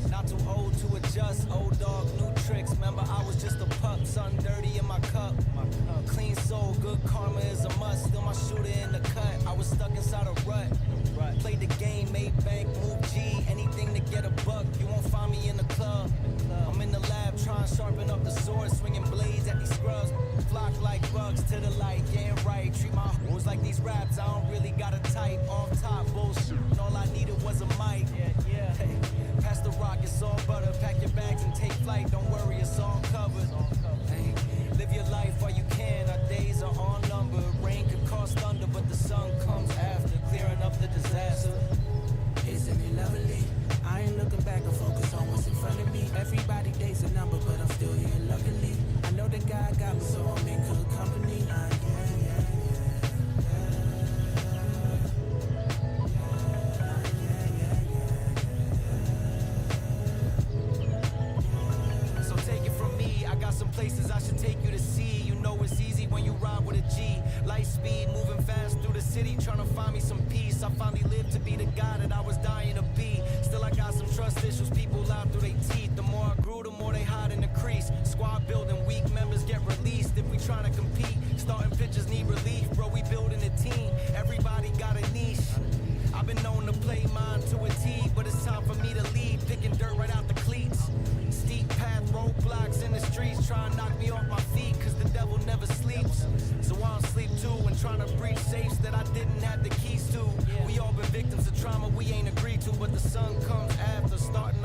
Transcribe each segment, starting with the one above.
Not too old to adjust, old dog, new tricks. Remember I was just a pup, something dirty in my cup. Clean soul, good karma is a must. Still my shooter in the cut, I was stuck inside a rut. Played the game, made bank, move G, anything to get a buck. You won't find me in the club. I'm in the lab trying to sharpen up the sword, swinging blades at these scrubs. Flock like bugs to the light, getting right. Treat my hoes like these raps, I don't really got a type. Off top bullshit, all I needed was a mic. Hey, pass the rock, it's all butter. Pack your bags and take flight, don't worry, it's all covered. Hey, live your life while you can, our days are all numbered. Rain could cause thunder, but the sun comes after, clearing up the disaster. Isn't it lovely? I ain't looking back, I focus on what's in front of me. Everybody dates a number, but I'm still here luckily. I know that God got me, so I'm in good company. So take it from me, I got some places I should take you to see. You know it's easy when you ride with a G. Light speed, moving fast through the city, trying to find me some peace. I finally lived to be the guy that I was dying to be. Still I got some trust issues, people lie through their teeth. The more I grew, the more they hide in the crease. Squad building, weak members get released. If we trying to compete, starting pitchers need relief. Bro, we building a team, everybody got a niche. I've been known to play mine to a T, but it's time for me to lead, picking dirt right out the cleats. Steep path, roadblocks in the streets, trying to knock me off my feet, cause the devil never sleeps. So I don't sleep too, and trying to breach safes that I didn't have the keys to. We all been victims of trauma we ain't agreed to, but the sun comes after, starting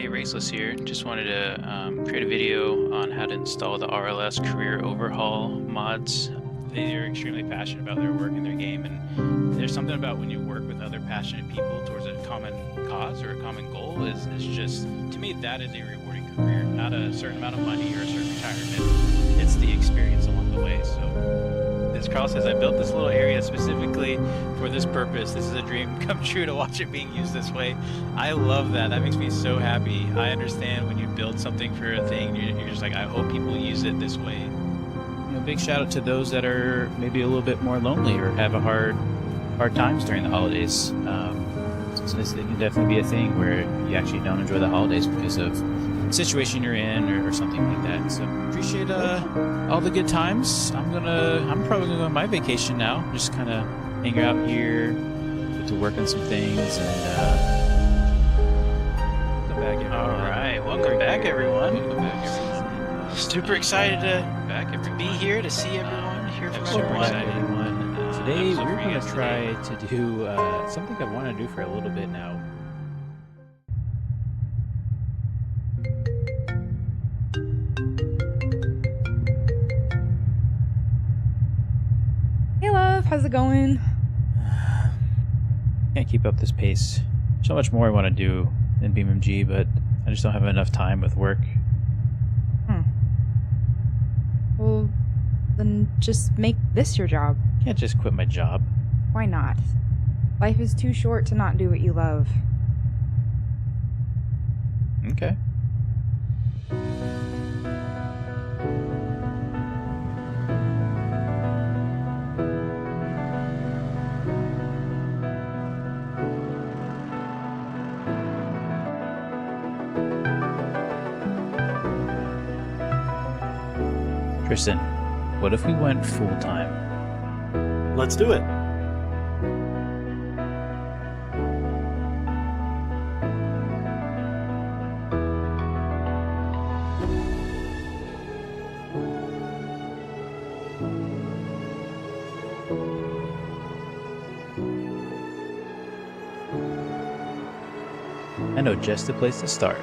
Hey, Raceless here. Just wanted to create a video on how to install the RLS career overhaul mods. They are extremely passionate about their work and their game, and there's something about when you work with other passionate people towards a common cause or a common goal is just, to me, that is a rewarding career. Not a certain amount of money or a certain retirement. It's the experience along the way. So as Carl says, I built this little area specifically for this purpose. This is a dream come true to watch it being used this way. I love that. That makes me so happy. I understand when you build something for a thing, you're just like, I hope people use it this way. You know, big shout out to those that are maybe a little bit more lonely or have a hard times during the holidays. So this can definitely be a thing where you actually don't enjoy the holidays because of the situation you're in or something like that. So appreciate all the good times. I'm probably gonna go on my vacation now. Just kind of hang out here, get to work on some things, and welcome back, everyone. All right, welcome back, everyone. Welcome back, everyone. Super excited to be here to see everyone, hear from everyone. Today we're going to try to do something I've wanted to do for a little bit now. Hey love, how's it going? Can't keep up this pace. So much more I want to do in BeamNG, but I just don't have enough time with work. Well, then just make this your job. Can't just quit my job. Why not? Life is too short to not do what you love. Okay. Tristan, what if we went full-time? Let's do it. I know just the place to start.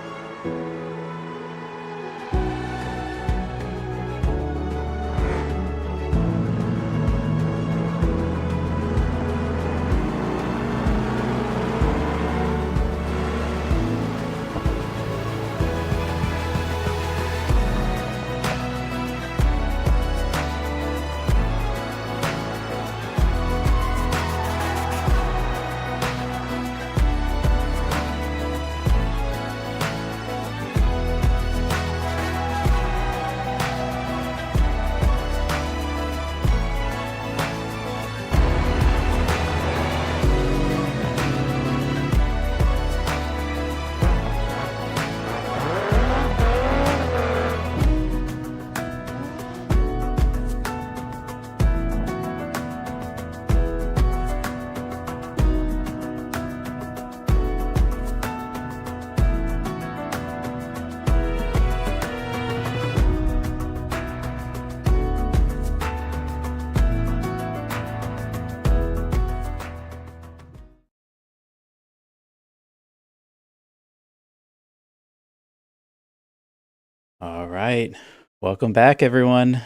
All right. Welcome back, everyone.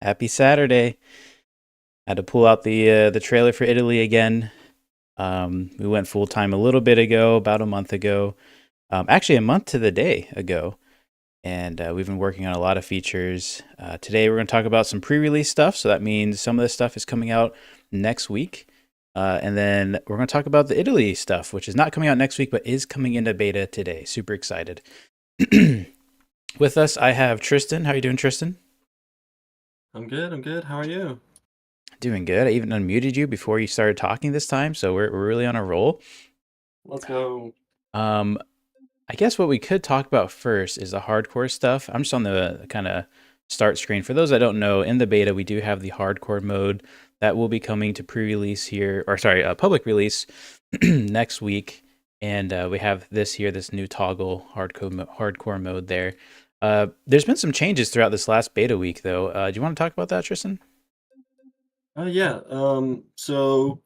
Happy Saturday. Had to pull out the trailer for Italy again. We went full-time a little bit ago, about a month ago. Actually, a month to the day ago. And we've been working on a lot of features. Today, we're going to talk about some pre-release stuff. So that means some of this stuff is coming out next week. And then we're going to talk about the Italy stuff, which is not coming out next week, but is coming into beta today. Super excited. With us, I have Tristan. How are you doing, Tristan? I'm good. How are you? Doing good. I even unmuted you before you started talking this time, so we're really on a roll. Let's go. I guess what we could talk about first is the hardcore stuff. I'm just on the kind of start screen. For those that don't know, in the beta, we do have the hardcore mode that will be coming to pre-release here, or sorry, public release next week. And we have this here, this new toggle hardcore mode there. There's been some changes throughout this last beta week, though. Do you want to talk about that, Tristan? Yeah. So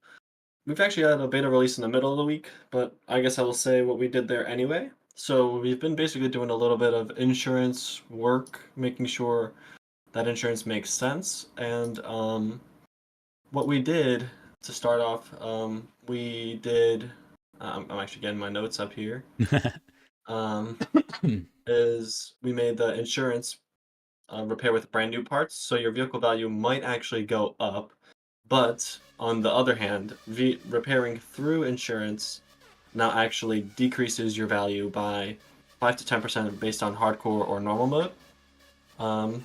we've actually had a beta release in the middle of the week, but I guess I will say what we did there anyway. So we've been basically doing a little bit of insurance work, making sure that insurance makes sense. And what we did to start off, we did. I'm actually getting my notes up here. Um, is we made the insurance repair with brand new parts, so your vehicle value might actually go up. But on the other hand, repairing through insurance now actually decreases your value by 5 to 10% based on hardcore or normal mode.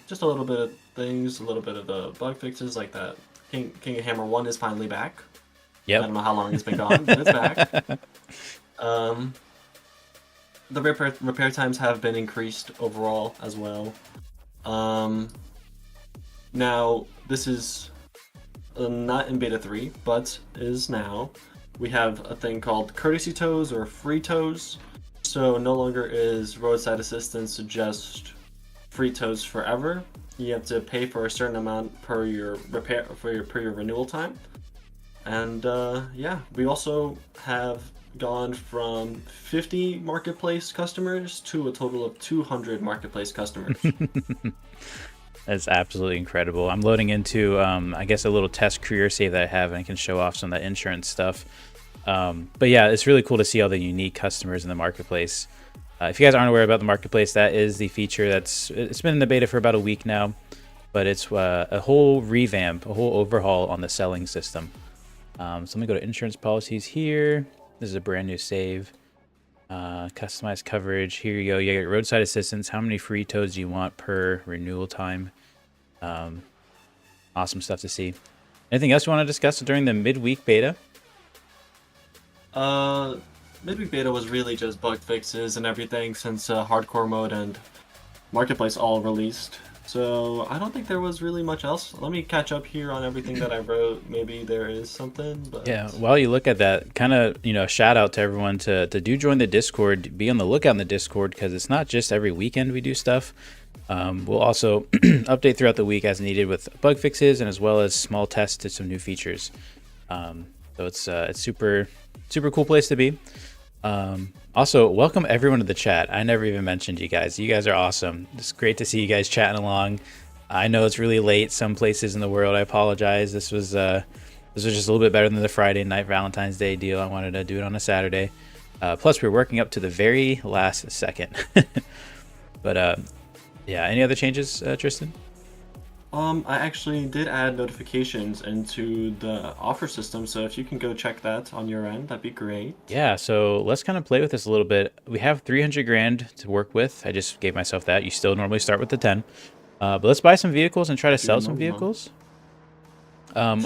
Just a little bit of things, a little bit of the bug fixes like that. King of Hammer 1 is finally back. I Yep. don't know how long it's been gone, but it's back. The repair times have been increased overall as well. Now, this is not in beta 3, but is now. We have a thing called courtesy tows or free tows. So no longer is roadside assistance just free tows forever. You have to pay for a certain amount per your repair per your renewal time. And yeah, we also have gone from 50 marketplace customers to a total of 200 marketplace customers. That's absolutely incredible. I'm loading into, I guess, a little test career save that I have, and I can show off some of that insurance stuff. But yeah, it's really cool to see all the unique customers in the marketplace. If you guys aren't aware about the marketplace, that is the feature it's been in the beta for about a week now, but it's a whole revamp, a whole overhaul on the selling system. So let me go to insurance policies here. This is a brand new save. Customized coverage. Here you go. You get roadside assistance. How many free tows do you want per renewal time? Awesome stuff to see. Anything else you want to discuss during the midweek beta? Midweek beta was really just bug fixes and everything since hardcore mode and marketplace all released. So I don't think there was really much else. Let me catch up here on everything that I wrote. Maybe there is something, but Yeah, while you look at that, kind of, shout out to everyone to do join the Discord. Be on the lookout in the Discord, because it's not just every weekend we do stuff. We'll also update throughout the week as needed with bug fixes and as well as small tests to some new features. So it's super cool place to be. Also, welcome everyone to the chat. I never even mentioned you guys. You guys are awesome. It's great to see you guys chatting along. I know it's really late some places in the world. I apologize. This was just a little bit better than the Friday night Valentine's Day deal. I wanted to do it on a Saturday. Plus, we're working up to the very last second. But yeah, any other changes, Tristan? I actually did add notifications into the offer system, so if you can go check that on your end, that'd be great. Yeah, so let's kind of play with this a little bit. We have 300 grand to work with. I just gave myself that. You still normally start with the 10. But let's buy some vehicles and try to sell some vehicles. While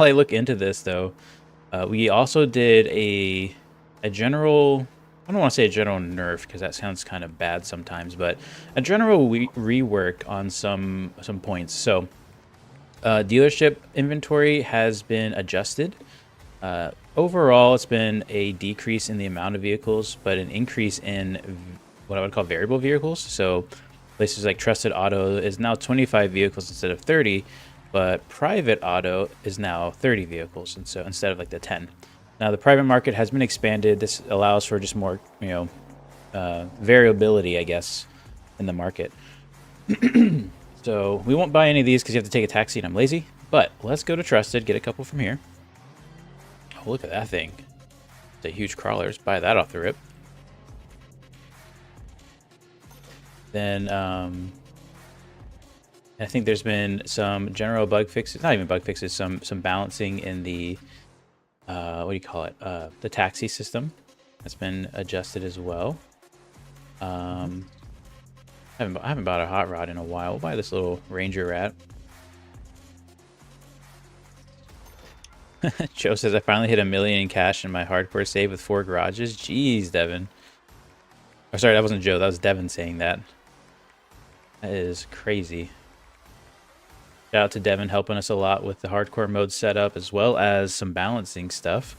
I look into this, though, we also did a general... I don't want to say a general nerf because that sounds kind of bad sometimes, but a general rework on some points. So dealership inventory has been adjusted. Overall, it's been a decrease in the amount of vehicles, but an increase in what I would call variable vehicles. So places like Trusted Auto is now 25 vehicles instead of 30, but Private Auto is now 30 vehicles, and so instead of like the 10. Now, the private market has been expanded. This allows for just more, variability, I guess, in the market. So we won't buy any of these because you have to take a taxi and I'm lazy. But let's go to Trusted, get a couple from here. Oh, look at that thing. It's a huge crawler. Let's buy that off the rip. Then I think there's been some general bug fixes. Not even bug fixes, some balancing in the... what do you call it? The taxi system has been adjusted as well. I haven't bought a hot rod in a while. We'll buy this little Ranger Rat. Joe says, I finally hit $1 million in cash in my hardcore save with 4 garages. Jeez, Devin. Oh, sorry, that wasn't Joe. That was Devin saying that. That is crazy. Shout out to Devin helping us a lot with the hardcore mode setup as well as some balancing stuff.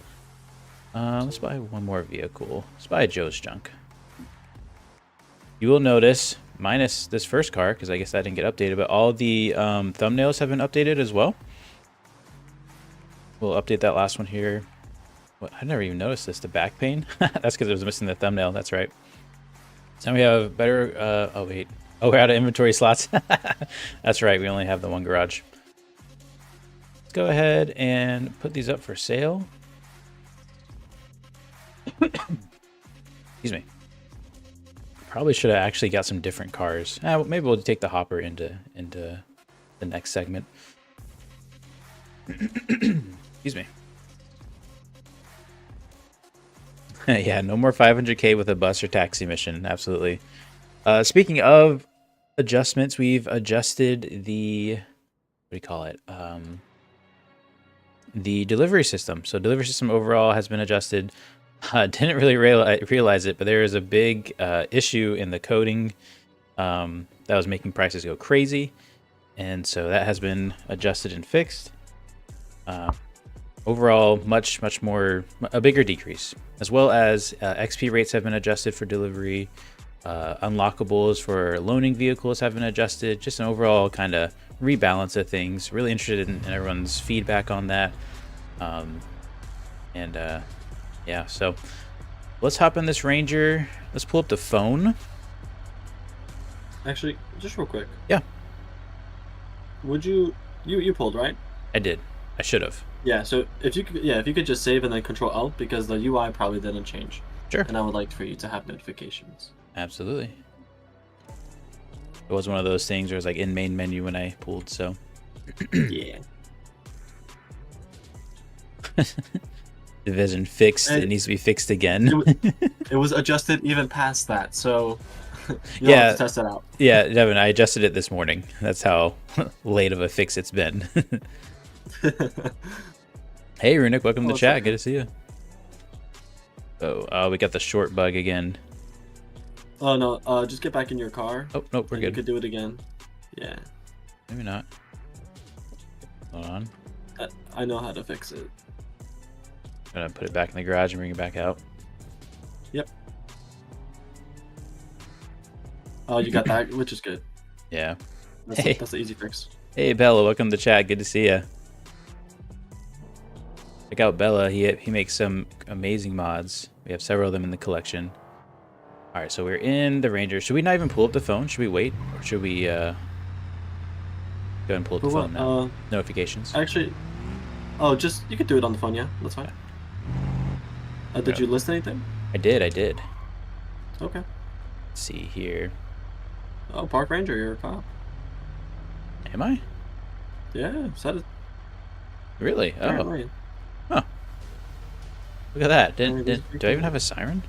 Let's buy one more vehicle. Let's buy Joe's junk. You will notice, minus this first car, because I guess that didn't get updated, but all the thumbnails have been updated as well. We'll update that last one here. What? I never even noticed this, the back pane. That's because it was missing the thumbnail, that's right. So we have better. Oh wait. Oh, we're out of inventory slots. That's right. We only have the one garage. Let's go ahead and put these up for sale. Excuse me. Probably should have actually got some different cars. Maybe we'll take the hopper into the next segment. Excuse me. Yeah, no more 500k with a bus or taxi mission. Absolutely. Speaking of adjustments, we've adjusted the, what do you call it? The delivery system. So delivery system overall has been adjusted. Didn't really realize it, but there is a big issue in the coding that was making prices go crazy. And so that has been adjusted and fixed. Overall, much more, a bigger decrease, as well as XP rates have been adjusted for delivery. Unlockables for loaning vehicles have been adjusted. Just an overall kind of rebalance of things. Really interested in everyone's feedback on that. Yeah, so let's hop in this Ranger. Let's pull up the phone. Actually, just real quick. Yeah. Would you pulled, right? I did. I should have. Yeah, so if you could just save and then Control Alt, because the UI probably didn't change. Sure. And I would like for you to have notifications. Absolutely. It was one of those things where it was like in main menu when I pulled, so. Yeah. Division fixed. It needs to be fixed again. It was adjusted even past that, so you'll yeah, have to test it out. Yeah, Devin, I adjusted it this morning. That's how late of a fix it's been. Hey, Runic, welcome to chat. Good to see you. Oh, we got the short bug again. Oh no, just get back in your car. Oh, no, we're good. You could do it again. Yeah. Maybe not. Hold on. I know how to fix it. I'm gonna put it back in the garage and bring it back out. Yep. Oh, you got that, which is good. Yeah. That's the easy fix. Hey, Bella, welcome to chat. Good to see you. Check out Bella. He makes some amazing mods. We have several of them in the collection. All right, so we're in the Ranger. Should we not even pull up the phone? Should we wait, or should we go ahead and pull up the phone now? Notifications. Actually, just you could do it on the phone. Yeah, that's fine. Did you list anything? I did. Okay. Let's see here. Oh, Park Ranger, you're a cop. Am I? Yeah, said it. Really? Apparently. Oh. Huh. Look at that. Do I even have a siren?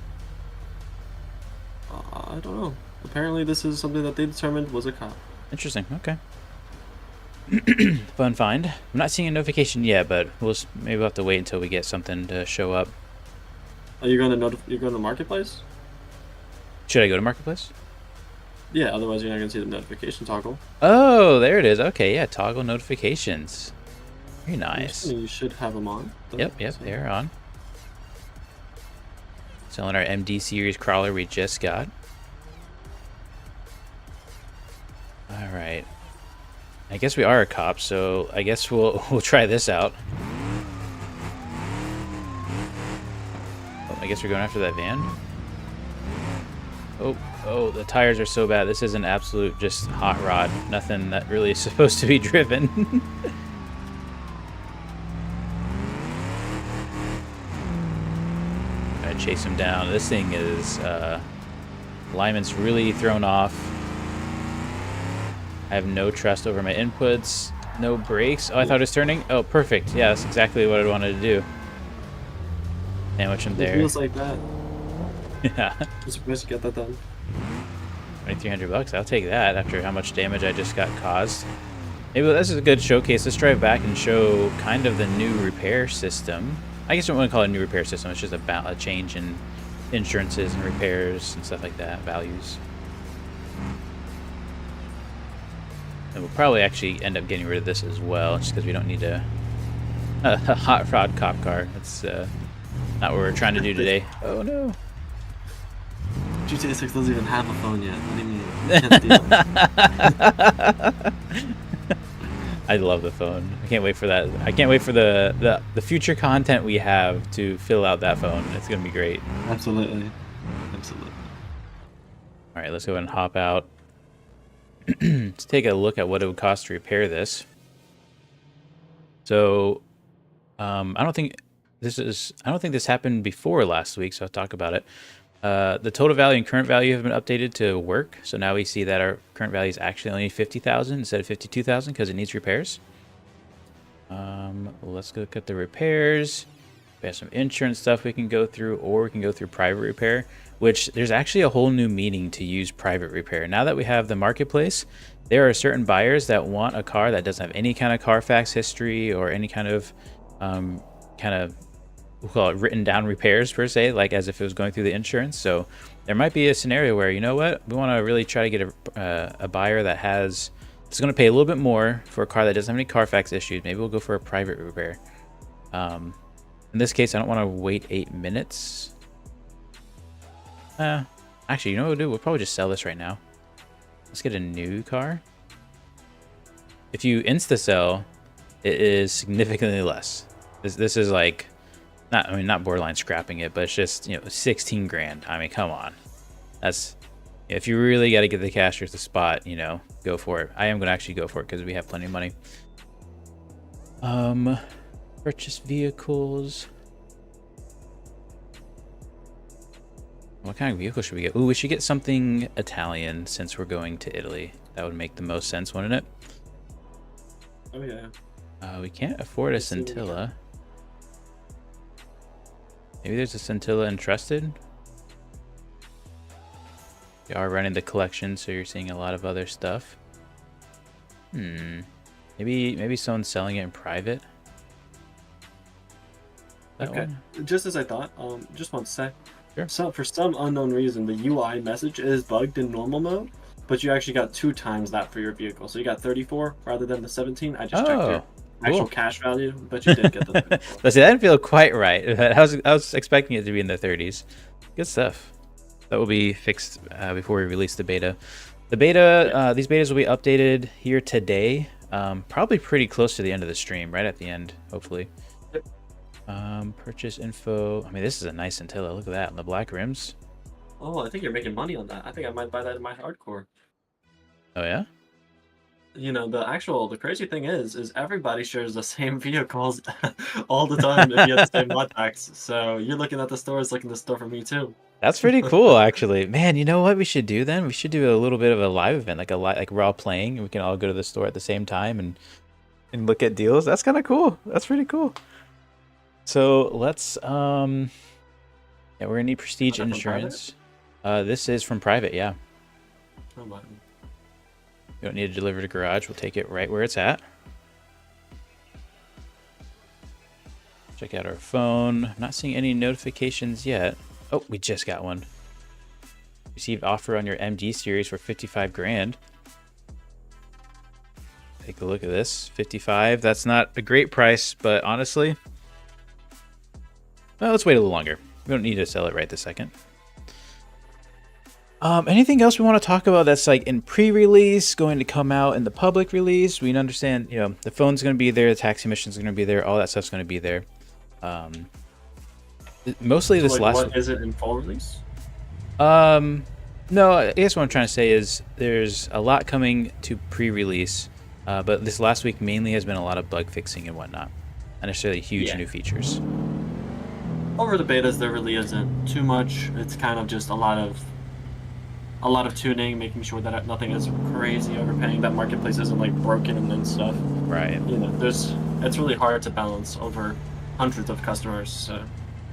I don't know. Apparently this is something that they determined was a cop. Interesting. Okay. Fun find. I'm not seeing a notification yet, but maybe we'll have to wait until we get something to show up. Are you going to Marketplace? Should I go to Marketplace? Yeah, otherwise you're not going to see the notification toggle. Oh, there it is. Okay, yeah, toggle notifications. Very nice. You should have them on. Yep, they're on. Selling our MD series crawler we just got. All right. I guess we are a cop, so I guess we'll try this out. Oh, I guess we're going after that van. Oh, the tires are so bad. This is an absolute just hot rod. Nothing that really is supposed to be driven. Gotta chase him down. This thing is alignment's really thrown off. I have no trust over my inputs. No brakes. Oh, I thought it was turning. Oh, perfect. Yeah, that's exactly what I wanted to do. Sandwich him there. It feels like that. Yeah. I'm surprised you got that done. $2,300. I'll take that after how much damage I just got caused. Maybe this is a good showcase. Let's drive back and show kind of the new repair system. I guess I wouldn't call it a new repair system. It's just a change in insurances and repairs and stuff like that, values. And we'll probably actually end up getting rid of this as well, just because we don't need a hot rod cop car. That's not what we're trying to do today. Oh no. GTA 6 doesn't even have a phone yet. What do you mean? You can't steal it. I love the phone. I can't wait for that. I can't wait for the future content we have to fill out that phone. It's gonna be great. Absolutely. All right, let's go ahead and hop out. Let's take a look at what it would cost to repair this. So, I don't think this happened before last week, so I'll talk about it. The total value and current value have been updated to work. So now we see that our current value is actually only 50,000 instead of 52,000 because it needs repairs. Let's look at the repairs. We have some insurance stuff we can go through, or we can go through private repair, which there's actually a whole new meaning to use private repair. Now that we have the marketplace, there are certain buyers that want a car that doesn't have any kind of Carfax history or any kind of we'll call it written down repairs per se, like as if it was going through the insurance. So there might be a scenario where, you know what, we want to really try to get a buyer that is going to pay a little bit more for a car that doesn't have any Carfax issues. Maybe we'll go for a private repair. In this case, I don't want to wait 8 minutes. Actually, you know what we'll do? We'll probably just sell this right now. Let's get a new car. If you insta sell, it is significantly less. This is like, not borderline scrapping it, but it's just, 16 grand. I mean, come on. That's, if you really got to get the cash at the spot, go for it. I am going to actually go for it because we have plenty of money. Purchase vehicles. What kind of vehicle should we get? Ooh, we should get something Italian since we're going to Italy. That would make the most sense, wouldn't it? Oh yeah. We can't afford a Scintilla. Maybe there's a Scintilla entrusted. We are running the collection, so you're seeing a lot of other stuff. Maybe someone's selling it in private. Okay. Just as I thought, just want to say, sure. So for some unknown reason, the UI message is bugged in normal mode, but you actually got 2 times that for your vehicle. So you got 34 rather than the 17. I just checked your actual cash value, but you did get the 34. But see, that didn't feel quite right. I was expecting it to be in the 30s. Good stuff. That will be fixed before we release the beta. The beta, these betas will be updated here today. Probably pretty close to the end of the stream, right at the end, hopefully. Yep. Purchase info. I mean, this is a nice Scintilla. Look at that, the black rims. Oh, I think you're making money on that. I think I might buy that in my hardcore. Oh yeah. The crazy thing is everybody shares the same vehicles all the time if you have the same mod packs. So you're looking at the stores, looking at the store for me too. That's pretty cool, actually. Man, you know what we should do then? We should do a little bit of a live event, like we're all playing, and we can all go to the store at the same time and look at deals. That's kind of cool. That's pretty cool. So let's we're gonna need prestige insurance. This is from private, yeah. Oh my. You don't need to deliver to garage. We'll take it right where it's at. Check out our phone. I'm not seeing any notifications yet. Oh, we just got one. Received offer on your MG series for 55 grand. Take a look at this. 55. That's not a great price, but honestly, well, let's wait a little longer. We don't need to sell it right this second. Anything else we want to talk about that's like in pre-release, going to come out in the public release? We understand, the phone's going to be there, the taxi mission's going to be there, all that stuff's going to be there. Mostly this last. What is it in full release? No, I guess what I'm trying to say is there's a lot coming to pre-release, but this last week mainly has been a lot of bug fixing and whatnot, not necessarily huge new features. Over the betas, there really isn't too much. It's kind of just a lot of tuning, making sure that nothing is crazy overpaying, that marketplace isn't like broken and stuff. Right. It's really hard to balance over hundreds of customers. So.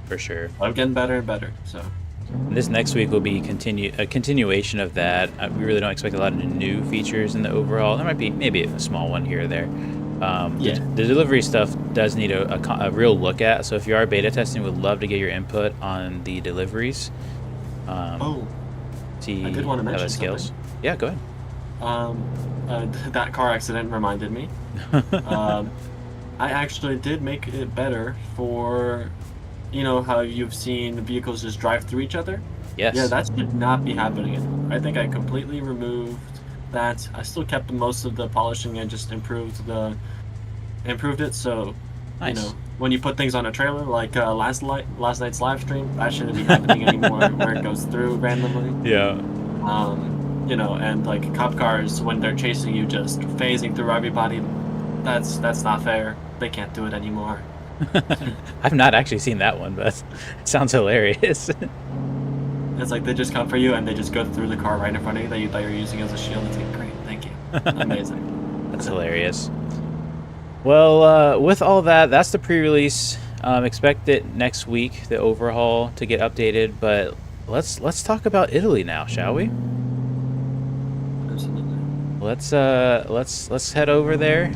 For sure. I'm getting better and better. So. And this next week will be a continuation of that. We really don't expect a lot of new features in the overhaul. There might be maybe a small one here or there. The delivery stuff does need a real look at. So if you are beta testing, we'd love to get your input on the deliveries. See I did want to mention how that scales. something. Yeah, go ahead. That car accident reminded me. I actually did make it better for, how you've seen vehicles just drive through each other? Yes. Yeah, that should not be happening. I think I completely removed that. I still kept most of the polishing and just improved it. So, nice. When you put things on a trailer, like last night's live stream, that shouldn't be happening anymore, where it goes through randomly. Yeah. You know, and like cop cars when they're chasing you, just phasing through everybody. That's not fair. They can't do it anymore. I've not actually seen that one, but it sounds hilarious. It's like they just come for you and they just go through the car right in front of you that you're using as a shield. It's like, great, thank you, amazing. That's hilarious. Well, with all that, that's the pre-release. Expect it next week, the overhaul, to get updated. But let's talk about Italy now, shall we? Absolutely. Let's head over there.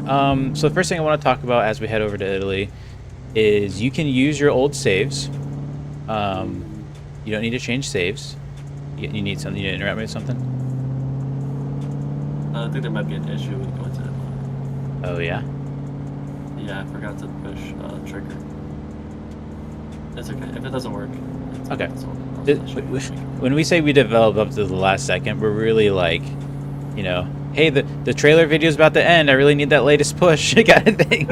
So the first thing I want to talk about as we head over to Italy is you can use your old saves. You don't need to change saves. You need something. You need to interrupt me with something? I think there might be an issue with going to Italy. Oh yeah. Yeah, I forgot to push trigger. It's okay if it doesn't work. Okay. When we say we develop up to the last second, we're really like, you know, hey, the trailer video is about to end. I really need that latest push kind of thing.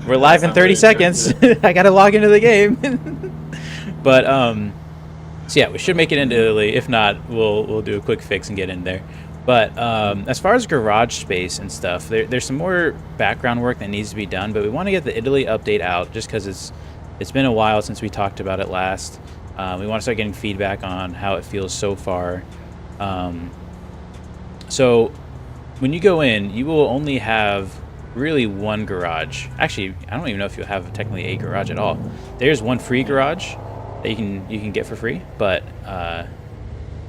We're live in 30 seconds. I gotta log into the game. But so yeah, we should make it into Italy. If not, we'll do a quick fix and get in there. But as far as garage space and stuff, there's some more background work that needs to be done. But we want to get the Italy update out just because it's been a while since we talked about it last. We want to start getting feedback on how it feels so far. So when you go in, you will only have really one garage. Actually, I don't even know if you'll have technically a garage at all. There's one free garage that you can get for free. But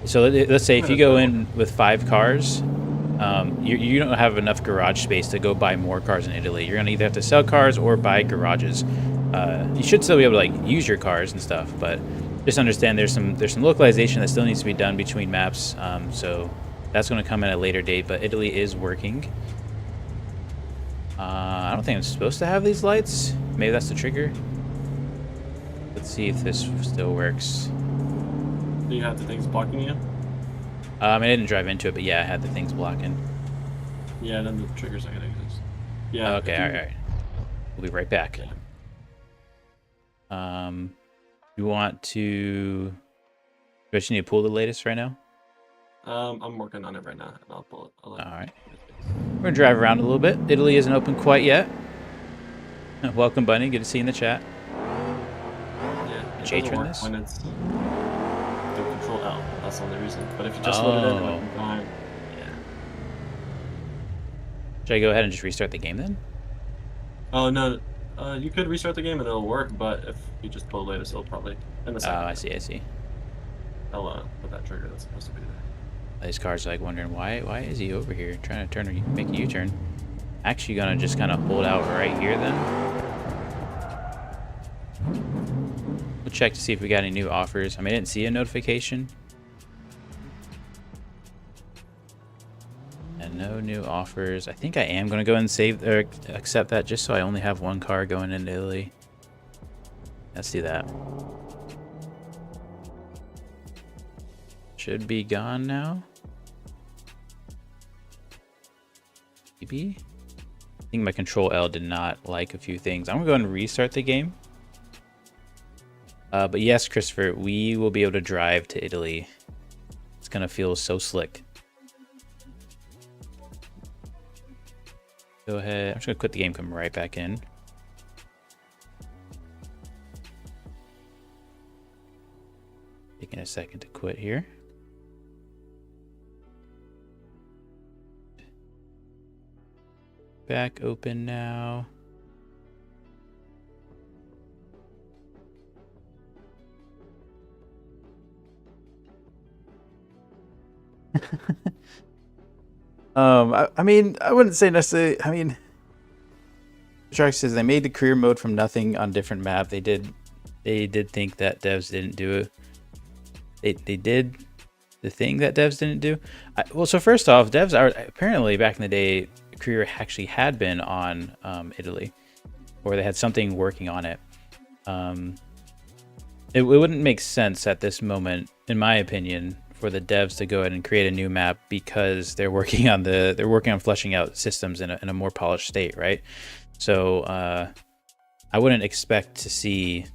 so let's say if you go in with 5 cars, you don't have enough garage space to go buy more cars in Italy. You're gonna either have to sell cars or buy garages. You should still be able to like use your cars and stuff, but just understand there's some localization that still needs to be done between maps. So that's going to come at a later date, but Italy is working. I don't think I'm supposed to have these lights. Maybe that's the trigger. Let's see if this still works. Do you have the things blocking you? I didn't drive into it, but yeah, I had the things blocking. Yeah, then the trigger's not gonna exist. Yeah. Okay, all right. We'll be right back. Yeah. You want to? Do you need to pull the latest right now? I'm working on it right now, and I'll pull it. All right. We're gonna drive around a little bit. Italy isn't open quite yet. Welcome, Bunny. Good to see you in the chat. Yeah. It J doesn't turn work this? when it's the Control L. That's the only reason. But if you just load it in at the time, yeah. Should I go ahead and just restart the game then? Oh no. You could restart the game and it'll work, but if you just pull the latest, it'll probably in the second. Oh, I see. I'll put that trigger that's supposed to be there. These cars are like wondering why is he over here trying to turn or make a U-turn. Actually gonna just kind of hold out right here then. We'll check to see if we got any new offers. I didn't see a notification. And no new offers. I think I am gonna go and save or accept that just so I only have one car going into Italy. Let's do that. Should be gone now. Maybe. I think my Control L did not like a few things. I'm gonna go ahead and restart the game. But yes, Christopher, we will be able to drive to Italy. It's gonna feel so slick. Go ahead. I'm just gonna quit the game, come right back in. Taking a second to quit here. Back open now. I wouldn't say necessarily. Shark says they made the career mode from nothing on different map. They did think that devs didn't do it. They did the thing that devs didn't do. Well, so first off, devs are apparently back in the day, career actually had been on Italy, or they had something working on it. It wouldn't make sense at this moment, in my opinion, for the devs to go ahead and create a new map because they're working on fleshing out systems in a more polished state, right? So I wouldn't expect to see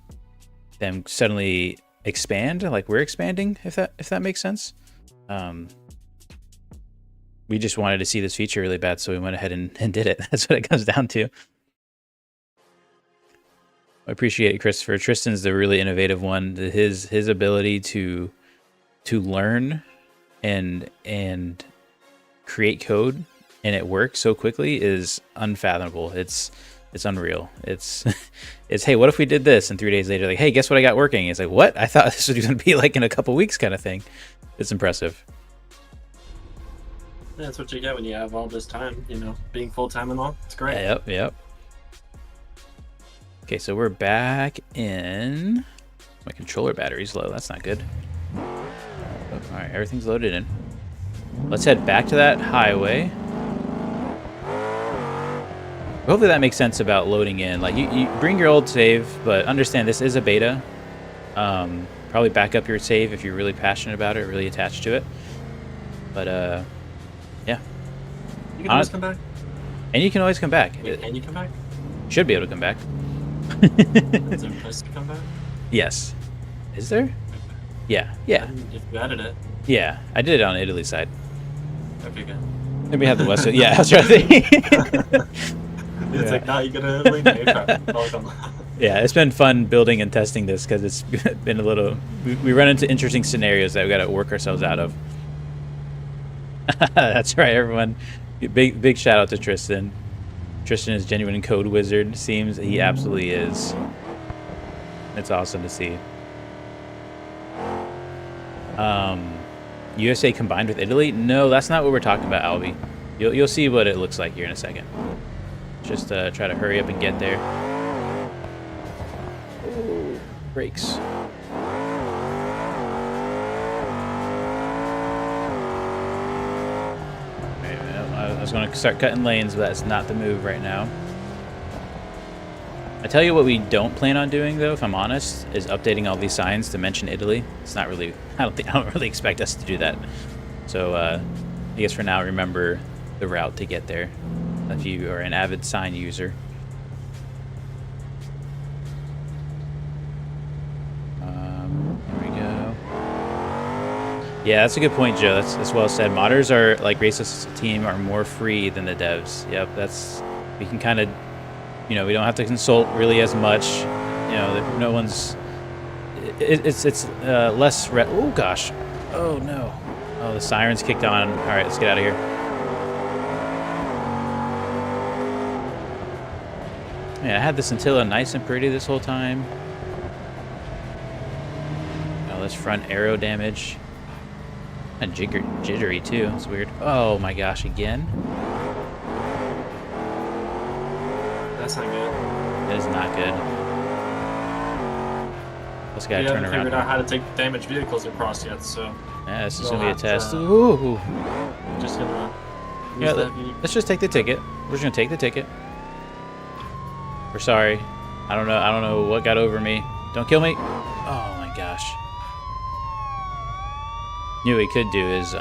them suddenly expand like we're expanding, if that makes sense. We just wanted to see this feature really bad, so we went ahead and did it. That's what it comes down to. I appreciate it, Christopher. Tristan's the really innovative one. His ability to learn and create code and it works so quickly is unfathomable. It's unreal. It's hey, what if we did this? And 3 days later, like, hey, guess what I got working? It's like, what? I thought this was going to be like in a couple weeks kind of thing. It's impressive. Yeah, that's what you get when you have all this time, you know, being full-time and all. It's great. Yep. Okay, so we're back in. My controller battery's low. That's not good. All right, everything's loaded in. Let's head back to that highway. Hopefully that makes sense about loading in. Like, you bring your old save, but understand this is a beta. Probably back up your save if you're really passionate about it, really attached to it. But, yeah. You can always come back. And you can always come back. Wait, can you come back? Should be able to come back. Is there a place to come back? Yes. Is there? Yeah. If you added it. Yeah, I did it on Italy side. Okay, good. Maybe have the west side. Yeah, that's right. It's like, nah, you gotta Italy? No, you're fine. Welcome. Yeah, it's been fun building and testing this because it's been a little... We run into interesting scenarios that we got to work ourselves out of. That's right, everyone. Big shout out to Tristan. Tristan is genuine code wizard. Seems he absolutely is. It's awesome to see. USA combined with Italy? No, that's not what we're talking about, Albie. You'll see what it looks like here in a second. Just try to hurry up and get there. Oh, brakes. I was going to start cutting lanes, but that's not the move right now. I tell you what we don't plan on doing, though, if I'm honest, is updating all these signs to mention Italy. It's not really... I don't really expect us to do that. So, I guess for now, remember the route to get there, if you are an avid sign user. There we go. Yeah, that's a good point, Joe. That's well said. Modders are, like Raceless team, are more free than the devs. Yep, that's... We can kind of... You know, we don't have to consult really as much. You know, no one's... It's less... Oh, gosh. Oh, no. Oh, the sirens kicked on. All right, let's get out of here. Man, I had the scintilla nice and pretty this whole time. Oh, this front arrow damage. And jittery, too. It's weird. Oh, my gosh, again? That's not good. It is not good. Let's gotta turn around. Figured out how to take damaged vehicles across yet, so... Yeah, this is gonna be a test. Ooh. Just gonna... Yeah, let's just take the ticket. We're just gonna take the ticket. We're sorry. I don't know what got over me. Don't kill me. Oh my gosh. You know what we could do is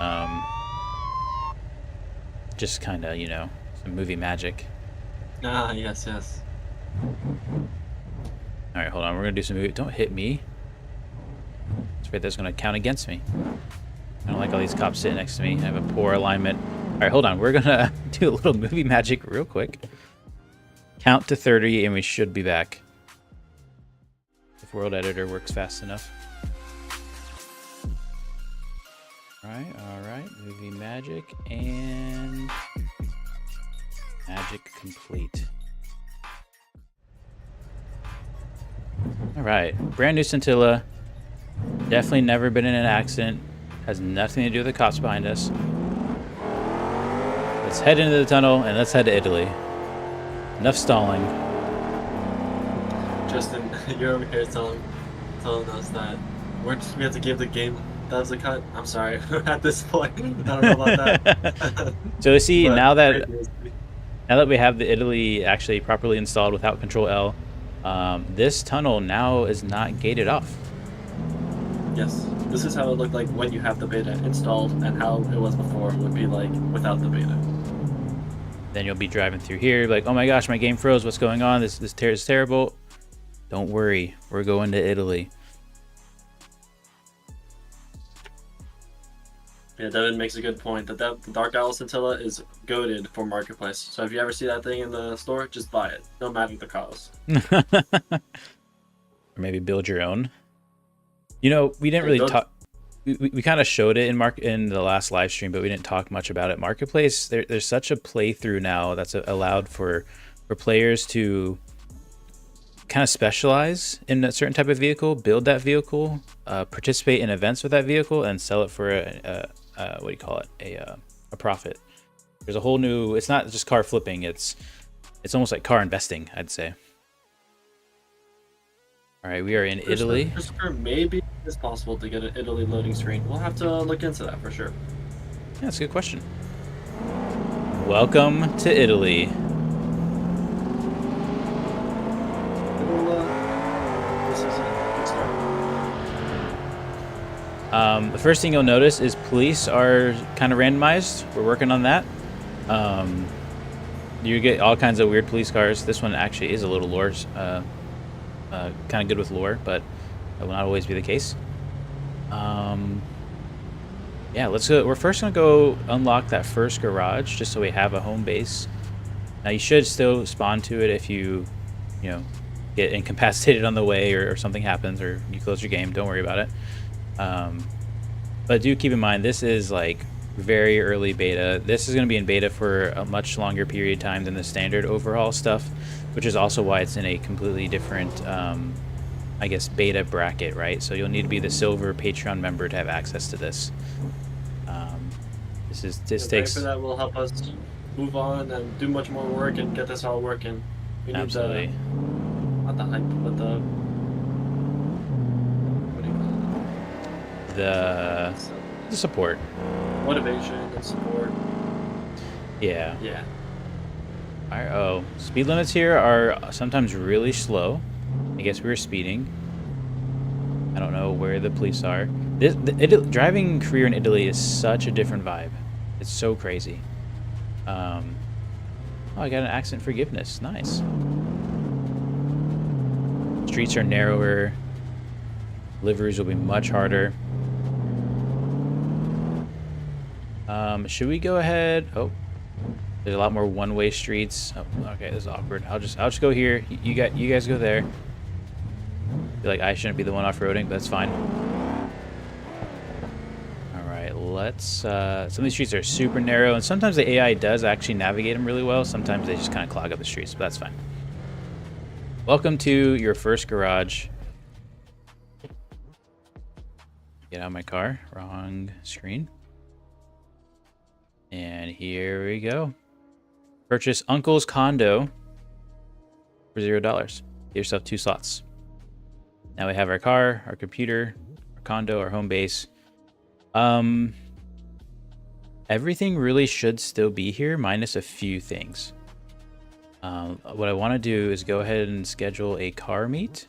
just kind of, you know, some movie magic. Ah, yes. Alright, hold on. We're going to do some movie. Don't hit me. That's right. That's going to count against me. I don't like all these cops sitting next to me. I have a poor alignment. Alright, hold on. We're going to do a little movie magic real quick. Count to 30 and we should be back. If World Editor works fast enough. Alright. Movie magic and... Magic complete. Alright, brand new scintilla. Definitely never been in an accident. Has nothing to do with the cops behind us. Let's head into the tunnel and let's head to Italy. Enough stalling. Justin, you're over here telling us that we have to give the game devs a cut. I'm sorry. At this point, I don't know about that. So see, now that we have the Italy actually properly installed without Control L, this tunnel now is not gated off. Yes, this is how it looked like when you have the beta installed, and how it was before would be like without the beta. Then you'll be driving through here, like, oh my gosh, my game froze. What's going on? This is terrible. Don't worry, we're going to Italy. Yeah, Devin makes a good point. The Dark Owl Scintilla is goated for Marketplace. So if you ever see that thing in the store, just buy it, no matter the cost. Or maybe build your own. You know, we didn't really talk. We kind of showed it in the last live stream, but we didn't talk much about it. Marketplace, there's such a playthrough now that's allowed for players to kind of specialize in a certain type of vehicle, build that vehicle, participate in events with that vehicle, and sell it for what do you call it? A profit. There's a whole new. It's not just car flipping. It's almost like car investing, I'd say. All right, we are in Italy. Christopher, maybe it's possible to get an Italy loading screen. We'll have to look into that for sure. Yeah, that's a good question. Welcome to Italy. The first thing you'll notice is police are kind of randomized. We're working on that. You get all kinds of weird police cars. This one actually is a little lore, kind of good with lore, but that will not always be the case. Yeah, let's go. We're first gonna go unlock that first garage just so we have a home base. Now you should still spawn to it if you get incapacitated on the way or something happens or you close your game. Don't worry about it. But do keep in mind, this is like very early beta. This is going to be in beta for a much longer period of time than the standard overhaul stuff, which is also why it's in a completely different, I guess, beta bracket, right? So you'll need to be the silver Patreon member to have access to this. This takes. For that will help us move on and do much more work and get this all working. We need Absolutely. Not the hype, but the. The support, motivation and support. Yeah. All right. Oh, speed limits here are sometimes really slow. I guess we were speeding. I don't know where the police are. Driving career in Italy is such a different vibe. It's so crazy. Oh, I got an accident forgiveness. Nice. Streets are narrower. Liveries will be much harder. Should we go ahead? Oh, there's a lot more one-way streets. Oh, okay, this is awkward. I'll just go here. You guys go there. I feel like I shouldn't be the one off-roading, but that's fine. All right, let's. Some of these streets are super narrow, and sometimes the AI does actually navigate them really well. Sometimes they just kind of clog up the streets, but that's fine. Welcome to your first garage. Get out of my car. Wrong screen. And here we go. Purchase Uncle's condo for $0. Get yourself 2 slots. Now we have our car, our computer, our condo, our home base. Everything really should still be here, minus a few things. What I want to do is go ahead and schedule a car meet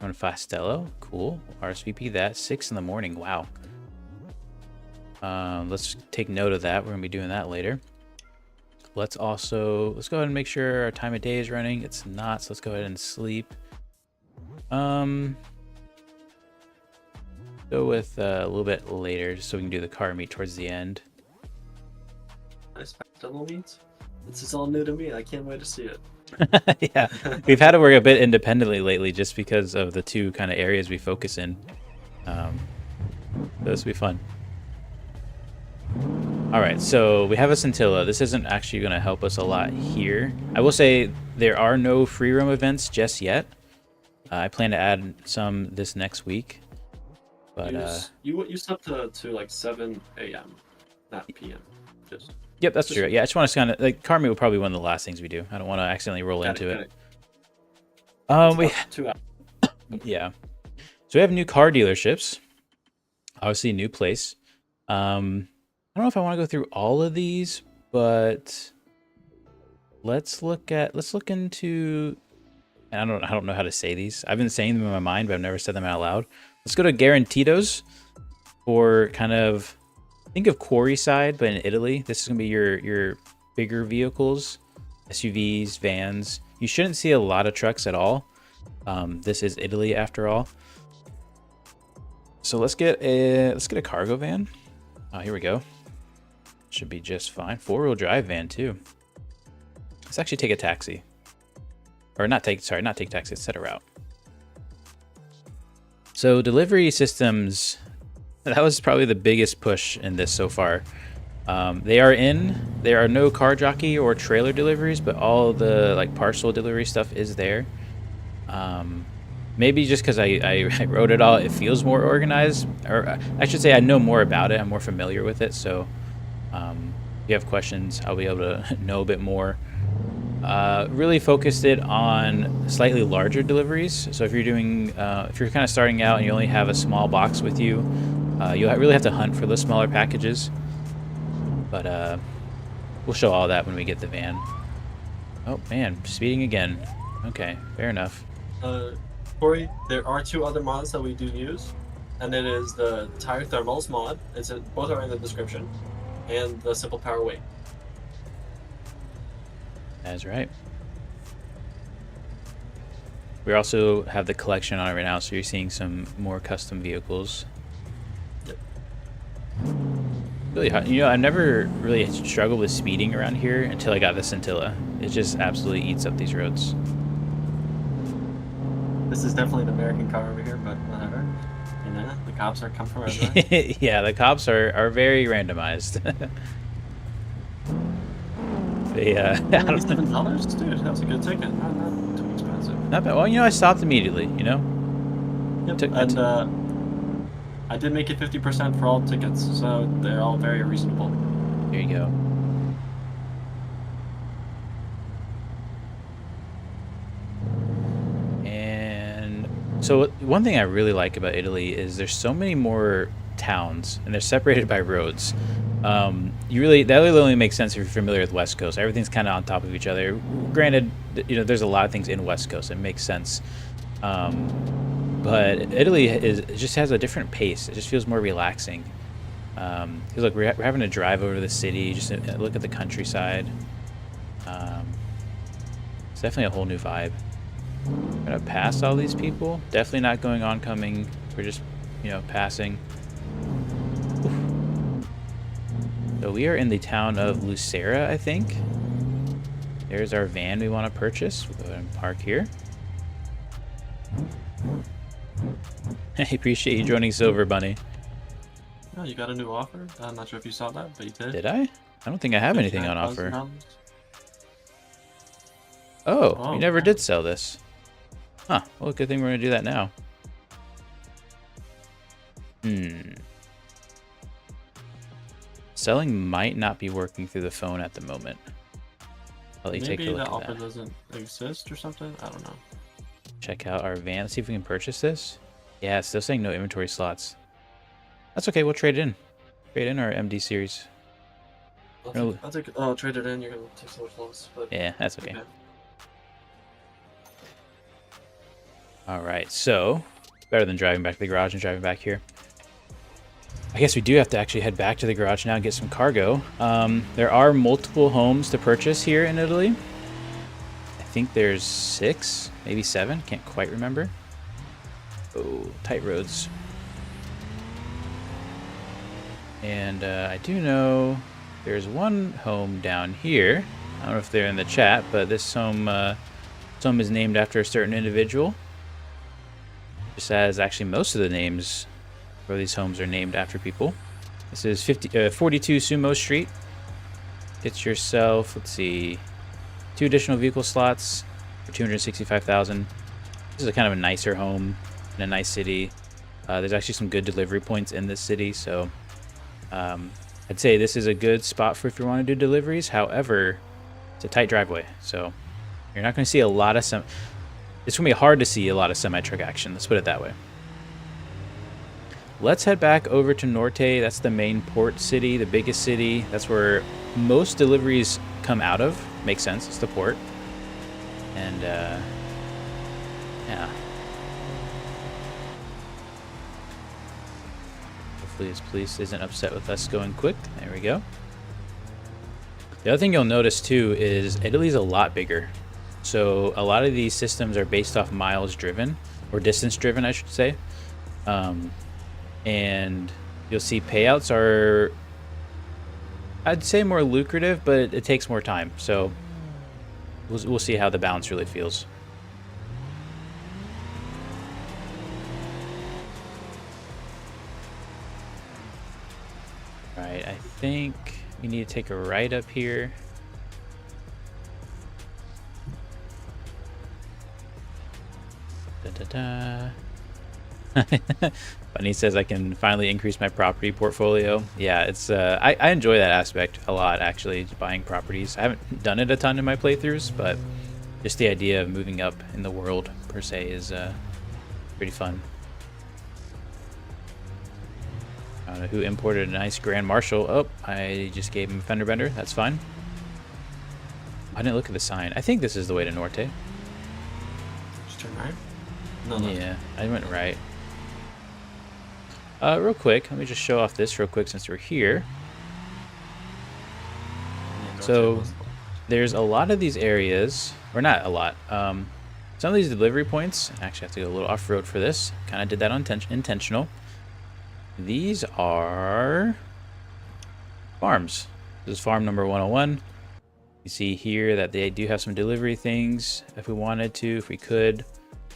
on Fastello. Cool. RSVP that. 6 in the morning. Wow. Let's take note of that. We're gonna be doing that later. Let's go ahead and make sure our time of day is running. It's not, so let's go ahead and sleep. Go with a little bit later just so we can do the car meet towards the end. Nice Fastello meets. This is all new to me. I can't wait to see it. Yeah, we've had to work a bit independently lately just because of the 2 kind of areas we focus in. So this will be fun. All right, so we have a Scintilla. This isn't actually going to help us a lot here. I will say there are no free roam events just yet. I plan to add some this next week. But you slept to like 7 a.m. not p.m. Just. Yep, that's true. Yeah, I just want to kind of like car meet will probably be one of the last things we do. I don't want to accidentally roll into it. We 2 hours. Yeah. So we have new car dealerships. Obviously, new place. I don't know if I want to go through all of these, but let's look into. And I don't know how to say these. I've been saying them in my mind, but I've never said them out loud. Let's go to Garantidos for kind of. Think of quarry side, but in Italy, this is gonna be your bigger vehicles, SUVs, vans. You shouldn't see a lot of trucks at all. This is Italy after all. So let's get a cargo van. Oh, here we go. Should be just fine. 4-wheel drive van too. Let's actually take a taxi. Or not take taxi, let's set a route. So delivery systems, that was probably the biggest push in this so far. There are no car jockey or trailer deliveries, but all the like parcel delivery stuff is there. Maybe just because I wrote it all, it feels more organized, or I should say I know more about it. I'm more familiar with it. So if you have questions, I'll be able to know a bit more. Really focused it on slightly larger deliveries. So if you're doing, if you're kind of starting out and you only have a small box with you, you'll really have to hunt for the smaller packages. But we'll show all that when we get the van. Oh man, speeding again. Okay, fair enough. Corey, there are 2 other mods that we do use, and it is the tire thermals mod. Both are in the description, and the simple power weight. That's right. We also have the collection on it right now, so you're seeing some more custom vehicles. Yep. Really hot. You know, I've never really struggled with speeding around here until I got the Scintilla. It just absolutely eats up these roads. This is definitely an American car over here, but whatever. You know, the cops are come from everywhere. Yeah, the cops are very randomized. They, $7? Dude, that was a good ticket. Not too expensive. Not bad. Well, you know, I stopped immediately, you know? Yep. And I did make it 50% for all tickets, so they're all very reasonable. Here you go. And so one thing I really like about Italy is there's so many more towns, and they're separated by roads. That really only makes sense if you're familiar with West Coast. Everything's kind of on top of each other. Granted, you know, there's a lot of things in West Coast. It makes sense. But Italy just has a different pace. It just feels more relaxing. Because look, we're having to drive over the city, just look at the countryside. It's definitely a whole new vibe. I'm gonna pass all these people. Definitely not going oncoming. We're just, you know, passing. So we are in the town of Lucera, I think. There's our van we want to purchase. We'll go ahead and park here. I appreciate you joining Silver Bunny. Oh, you got a new offer? I'm not sure if you saw that, but you did. Did I? I don't think I have anything on offer. Oh, you never did sell this. Huh. Well, good thing we're going to do that now. Selling might not be working through the phone at the moment. I'll let you take a look at that. Maybe the offer doesn't exist or something? I don't know. Check out our van. Let's see if we can purchase this. Yeah, it's still saying no inventory slots. That's okay. We'll trade it in. Trade in our MD series. I'll take it. Oh, trade it in. You're going to take so much loss. But yeah, that's okay. All right. So, better than driving back to the garage and driving back here. I guess we do have to actually head back to the garage now and get some cargo. There are multiple homes to purchase here in Italy. I think there's 6, maybe 7. Can't quite remember. Oh, tight roads. And I do know there's one home down here. I don't know if they're in the chat, but this home is named after a certain individual. Just as actually most of the names for these homes are named after people. This is 42 Sumo Street. Get yourself, let's see, 2 additional vehicle slots for $265,000. This is a kind of a nicer home in a nice city. There's actually some good delivery points in this city, so I'd say this is a good spot for if you want to do deliveries. However, it's a tight driveway, so you're not going to see a lot of it's going to be hard to see a lot of semi-truck action. Let's put it that way. Let's head back over to Norte. That's the main port city, the biggest city. That's where most deliveries come out of. Makes sense. It's the port. And, yeah. Hopefully this police isn't upset with us going quick. There we go. The other thing you'll notice, too, is Italy's a lot bigger. So a lot of these systems are based off miles driven, or distance driven, I should say. And you'll see payouts are I'd say more lucrative, but it takes more time. So we'll see how the balance really feels. All right, I think we need to take a right up here. Da, da, da. Bunny says I can finally increase my property portfolio. Yeah, it's I enjoy that aspect a lot, actually, buying properties. I haven't done it a ton in my playthroughs, but just the idea of moving up in the world per se is pretty fun. I don't know who imported a nice Grand Marshal. Oh, I just gave him a fender bender. That's fine. I didn't look at the sign. I think this is the way to Norte. Just turn right? No. Yeah, I went right. Real quick, let me just show off this real quick since we're here. Yeah, So there's a lot of these areas, or not a lot. Some of these delivery points, actually I have to go a little off-road for this. Kind of did that intentional. These are farms. This is farm number 101. You see here that they do have some delivery things if we wanted to, if we could.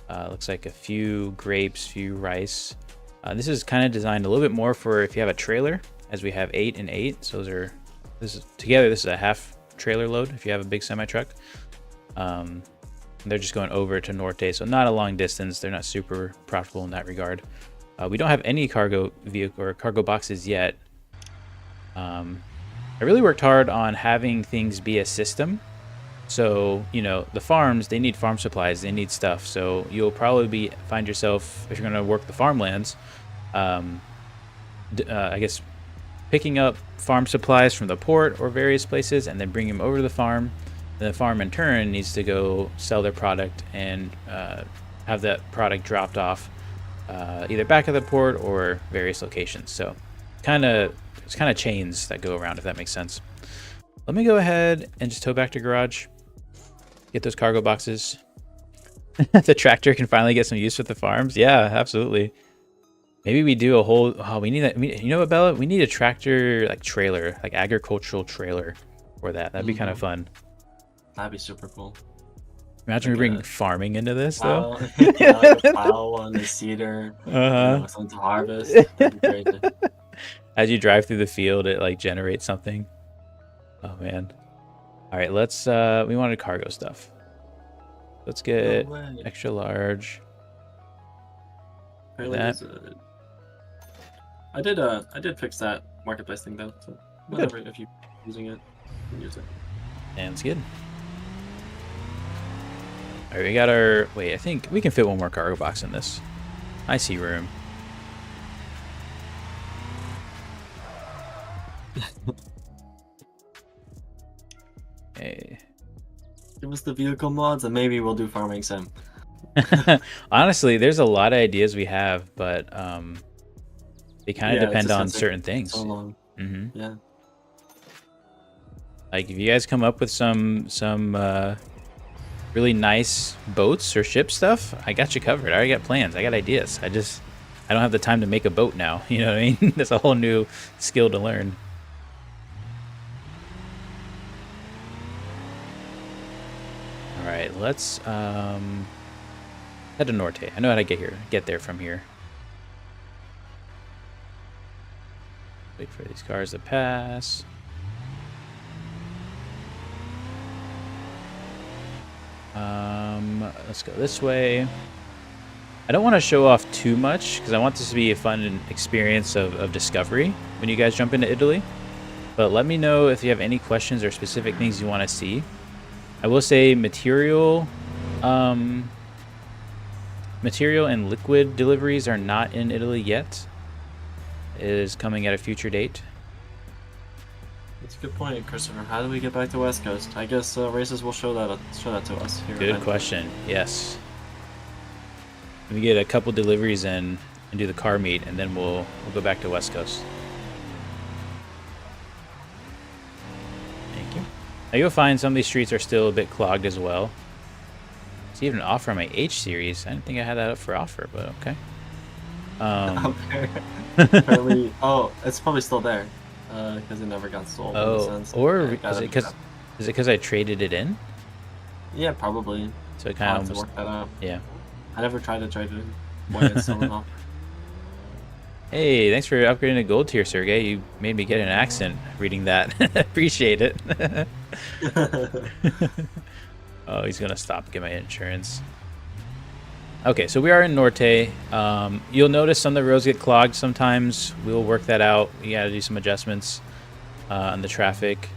Looks like a few grapes, few rice. This is kind of designed a little bit more for if you have a trailer, as we have 8 and 8. So this is a half trailer load if you have a big semi truck. They're just going over to Norte, so not a long distance. They're not super profitable in that regard. We don't have any cargo vehicle or cargo boxes yet. I really worked hard on having things be a system. So, you know, the farms, they need farm supplies, they need stuff. So you'll probably find yourself, if you're going to work the farmlands, I guess picking up farm supplies from the port or various places and then bringing them over to the farm. Then the farm in turn needs to go sell their product and have that product dropped off either back at the port or various locations. So it's kind of chains that go around, if that makes sense. Let me go ahead and just tow back to garage, get those cargo boxes. The tractor can finally get some use with the farms. Yeah, absolutely. Maybe we do a whole, we need that. You know what, Bella? We need a tractor like trailer, like agricultural trailer for that. That'd be kind of fun. That'd be super cool. Imagine Like we bring farming into this though. Yeah, like a plow on the cedar. Something to harvest. That'd be great. As you drive through the field, it like generates something. Oh man. All right, let's we wanted cargo stuff. Let's get extra large. Apparently I did fix that marketplace thing though. So whatever, if you're using it, you can use it. Sounds good. All right, we got our, wait, I think we can fit one more cargo box in this. I see room. Okay. Give us the vehicle mods and maybe we'll do farming sim. Honestly, there's a lot of ideas we have, but they kind of depend on certain things. So long. Yeah. Like if you guys come up with some really nice boats or ship stuff, I got you covered. I already got plans. I got ideas. I don't have the time to make a boat now. You know what I mean? That's a whole new skill to learn. All right, let's head to Norte. I know how to get there from here. Wait for these cars to pass. Let's go this way. I don't want to show off too much because I want this to be a fun experience of discovery when you guys jump into Italy. But let me know if you have any questions or specific things you want to see. I will say material and liquid deliveries are not in Italy yet. It is coming at a future date. That's a good point, Christopher. How do we get back to West Coast? I guess Races will show that to us here. Good question. Yes. Let me get a couple deliveries in and do the car meet, and then we'll go back to West Coast. Thank you. Now you'll find some of these streets are still a bit clogged as well. It's even an offer on my H series. I didn't think I had that up for offer, but okay. Apparently, oh, it's probably still there. because it never got sold. In a Oh, sense. or I gotta- is it because I traded it in? Yeah, probably. So it I'll kind have of to almost, work that out. yeah. I never tried to trade it in when it's selling off. Hey, thanks for upgrading to gold tier, Sergey. You made me get an accent reading that. Appreciate it. Oh, he's gonna stop get my insurance. Okay, so we are in Norte. You'll notice some of the roads get clogged sometimes. We'll work that out. We gotta do some adjustments on the traffic.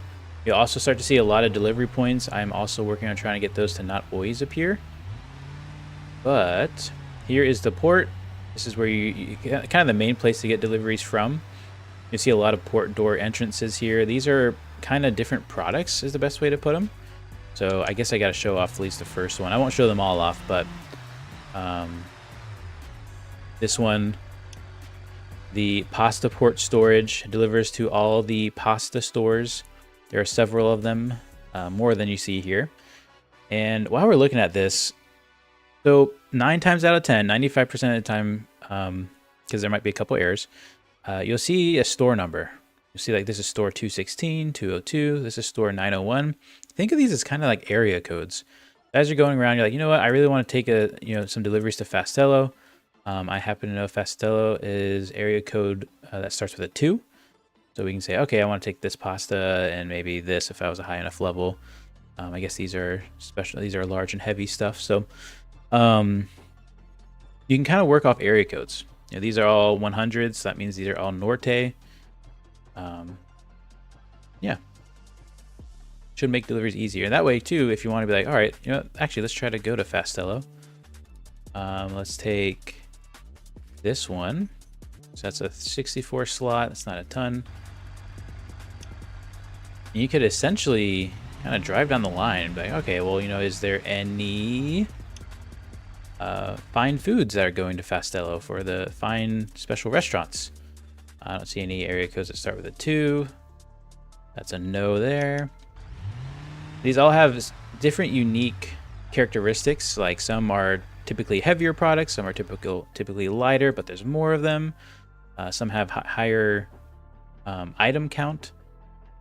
You'll also start to see a lot of delivery points. I'm also working on trying to get those to not always appear. But here is the port. This is where you kind of the main place to get deliveries from. You see a lot of port door entrances here. These are kind of different products is the best way to put them. So I guess I got to show off at least the first one. I won't show them all off, but this one, the pasta port storage, delivers to all the pasta stores. There are several of them, more than you see here. And while we're looking at this, so 9 times out of 10, 95% of the time, because there might be a couple errors, you'll see a store number. You'll see like this is store 216, 202, this is store 901. Think of these as kind of like area codes. As you're going around, you're like, you know what, I really want to take some deliveries to Fastello. I happen to know Fastello is area code that starts with a 2. So we can say, okay, I want to take this pasta and maybe this if I was a high enough level. I guess these are special, these are large and heavy stuff. So you can kind of work off area codes. These are all 100s. So that means these are all Norte. Yeah. Should make deliveries easier. That way, too, if you want to be like, all right, actually, let's try to go to Fastello. Let's take this one. So that's a 64 slot. That's not a ton. And you could essentially kind of drive down the line and be like, okay, well, is there any fine foods that are going to Fastello for the fine special restaurants? I don't see any area codes that start with a 2. That's a no there. These all have different unique characteristics. Like some are typically heavier products, some are typically lighter, but there's more of them. Some have higher item count.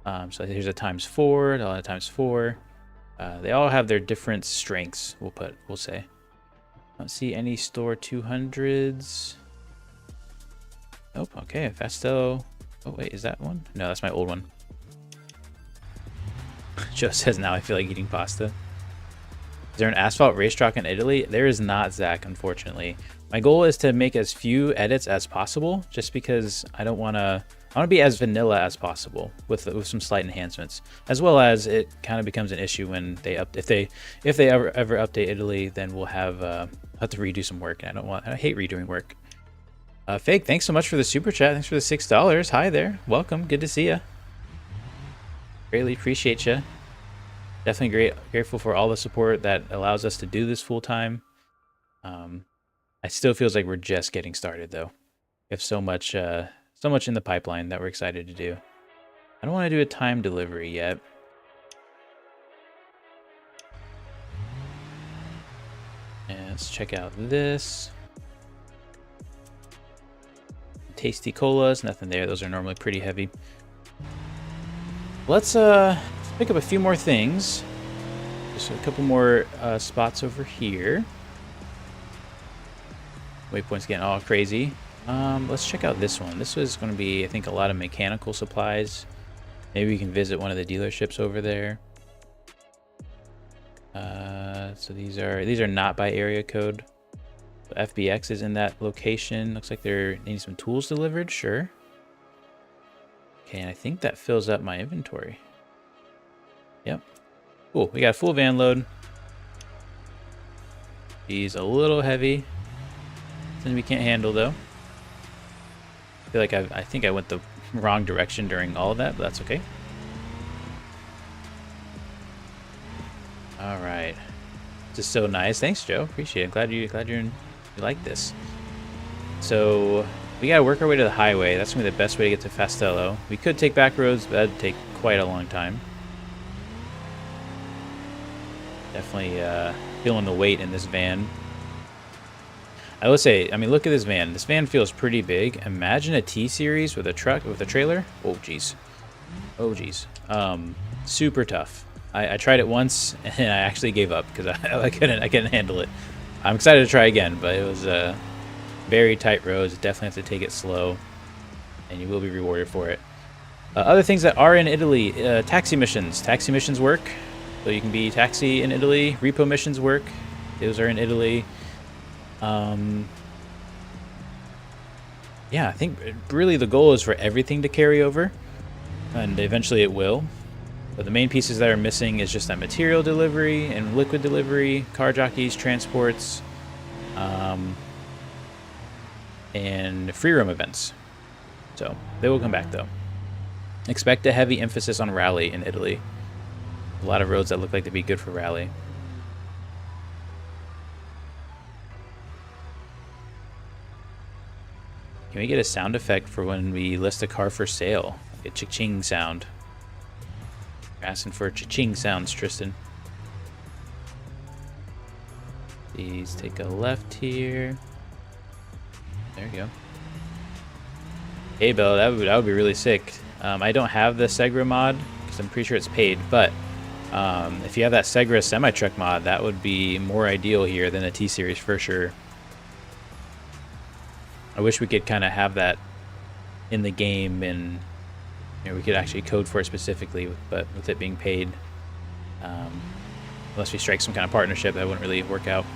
So here's a ×4, a lot of ×4. They all have their different strengths. We'll say. I don't see any store 200s. Nope. Okay, Fastello. Oh wait, is that one? No, that's my old one. Joe says now I feel like eating pasta. Is there an asphalt racetrack in Italy? There is not, Zach, unfortunately. My goal is to make as few edits as possible, just because I want to be as vanilla as possible with some slight enhancements, as well as it kind of becomes an issue when if they ever update Italy, then we'll have to redo some work, and I hate redoing work. Fake, thanks so much for the super chat. Thanks for the $6. Hi there, welcome, good to see you. Greatly appreciate you. Definitely grateful for all the support that allows us to do this full time. It still feels like we're just getting started though. We have so much in the pipeline that we're excited to do. I don't want to do a time delivery yet. And let's check out this. Tasty colas, nothing there. Those are normally pretty heavy. Let's pick up a few more things. Just a couple more spots over here. Waypoint's getting all crazy. Let's check out this one. This is going to be, I think, a lot of mechanical supplies. Maybe we can visit one of the dealerships over there. So these are not by area code. FBX is in that location. Looks like they're needing some tools delivered. Sure. Okay, and I think that fills up my inventory. Yep. Cool. We got a full van load. He's a little heavy. Something we can't handle though. I feel like I think I went the wrong direction during all of that, but that's okay. All right. This is so nice. Thanks, Joe. Appreciate it. Glad you like this. So we gotta work our way to the highway. That's gonna be the best way to get to Fastello. We could take back roads, but that'd take quite a long time. Definitely feeling the weight in this van. I will say, I mean, look at this van. This van feels pretty big. Imagine a T-Series with a truck, with a trailer. Oh, jeez. Oh, jeez. Super tough. I tried it once, and I actually gave up because I couldn't handle it. I'm excited to try again, but it was very tight roads. Definitely have to take it slow, and you will be rewarded for it. Other things that are in Italy, taxi missions. Taxi missions work, so you can be taxi in Italy. Repo missions work. Those are in Italy. Yeah, I think really the goal is for everything to carry over, and eventually it will. But the main pieces that are missing is just that material delivery and liquid delivery, car jockeys, transports, and free roam events. So they will come back though. Expect a heavy emphasis on rally in Italy. A lot of roads that look like they'd be good for rally. Can we get a sound effect for when we list a car for sale? Like a cha-ching sound. We're asking for cha-ching sounds, Tristan. Please take a left here. There you go. Hey, Bella, that would be really sick. I don't have the Segra mod because I'm pretty sure it's paid, but if you have that Segra semi-truck mod, that would be more ideal here than a T-Series for sure. I wish we could kind of have that in the game, and you know, we could actually code for it specifically, but with it being paid, unless we strike some kind of partnership, that wouldn't really work out.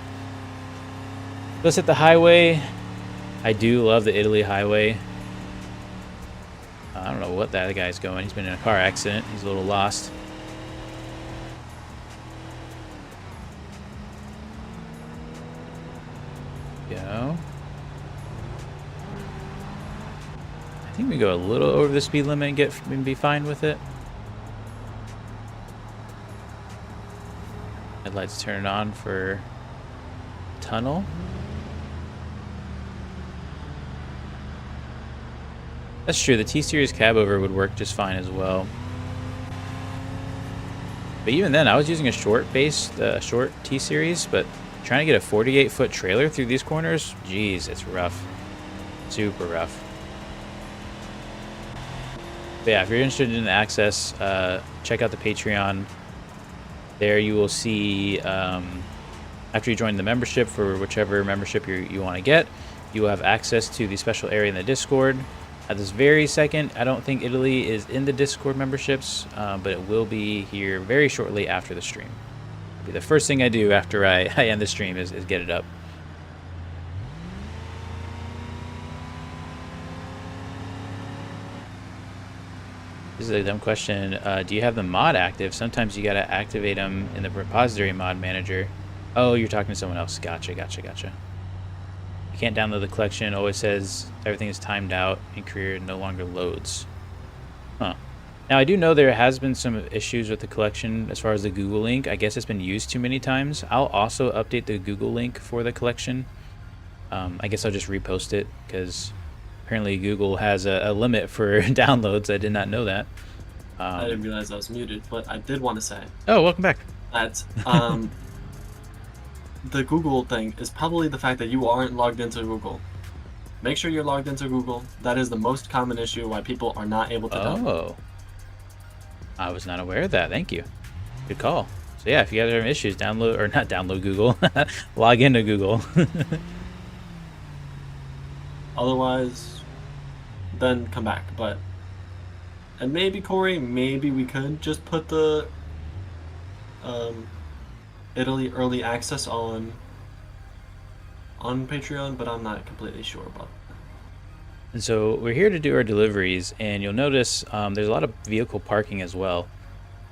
Let's hit the highway. I do love the Italy highway. I don't know what that guy's going. He's been in a car accident. He's a little lost. Go. I think we go a little over the speed limit and be fine with it. Headlights turn on for tunnel. That's true. The T-Series cab over would work just fine as well. But even then, I was using a short T-Series, but trying to get a 48-foot trailer through these corners, geez, it's rough. Super rough. But yeah, if you're interested in the access, check out the Patreon. There you will see, after you join the membership for whichever membership you want to get, you will have access to the special area in the Discord. At this very second, I don't think Italy is in the Discord memberships, but it will be here very shortly after the stream. It'll be the first thing I do after I end the stream is get it up. This is a dumb question. Do you have the mod active? Sometimes you gotta activate them in the repository mod manager. Oh, you're talking to someone else. Gotcha. You can't download the collection. It always says everything is timed out and career no longer loads. Huh. Now, I do know there has been some issues with the collection as far as the Google link. I guess it's been used too many times. I'll also update the Google link for the collection. I guess I'll just repost it because apparently Google has a limit for downloads. I did not know that. I didn't realize I was muted, but I did want to say. Oh, welcome back. That the Google thing is probably the fact that you aren't logged into Google. Make sure you're logged into Google. That is the most common issue why people are not able to download. Oh. I was not aware of that. Thank you. Good call. So yeah, if you guys have issues, download Google. Log into Google. Otherwise, then come back. And maybe, Corey, maybe we could just put the Italy early access on Patreon, but I'm not completely sure about that. And so we're here to do our deliveries, and you'll notice there's a lot of vehicle parking as well.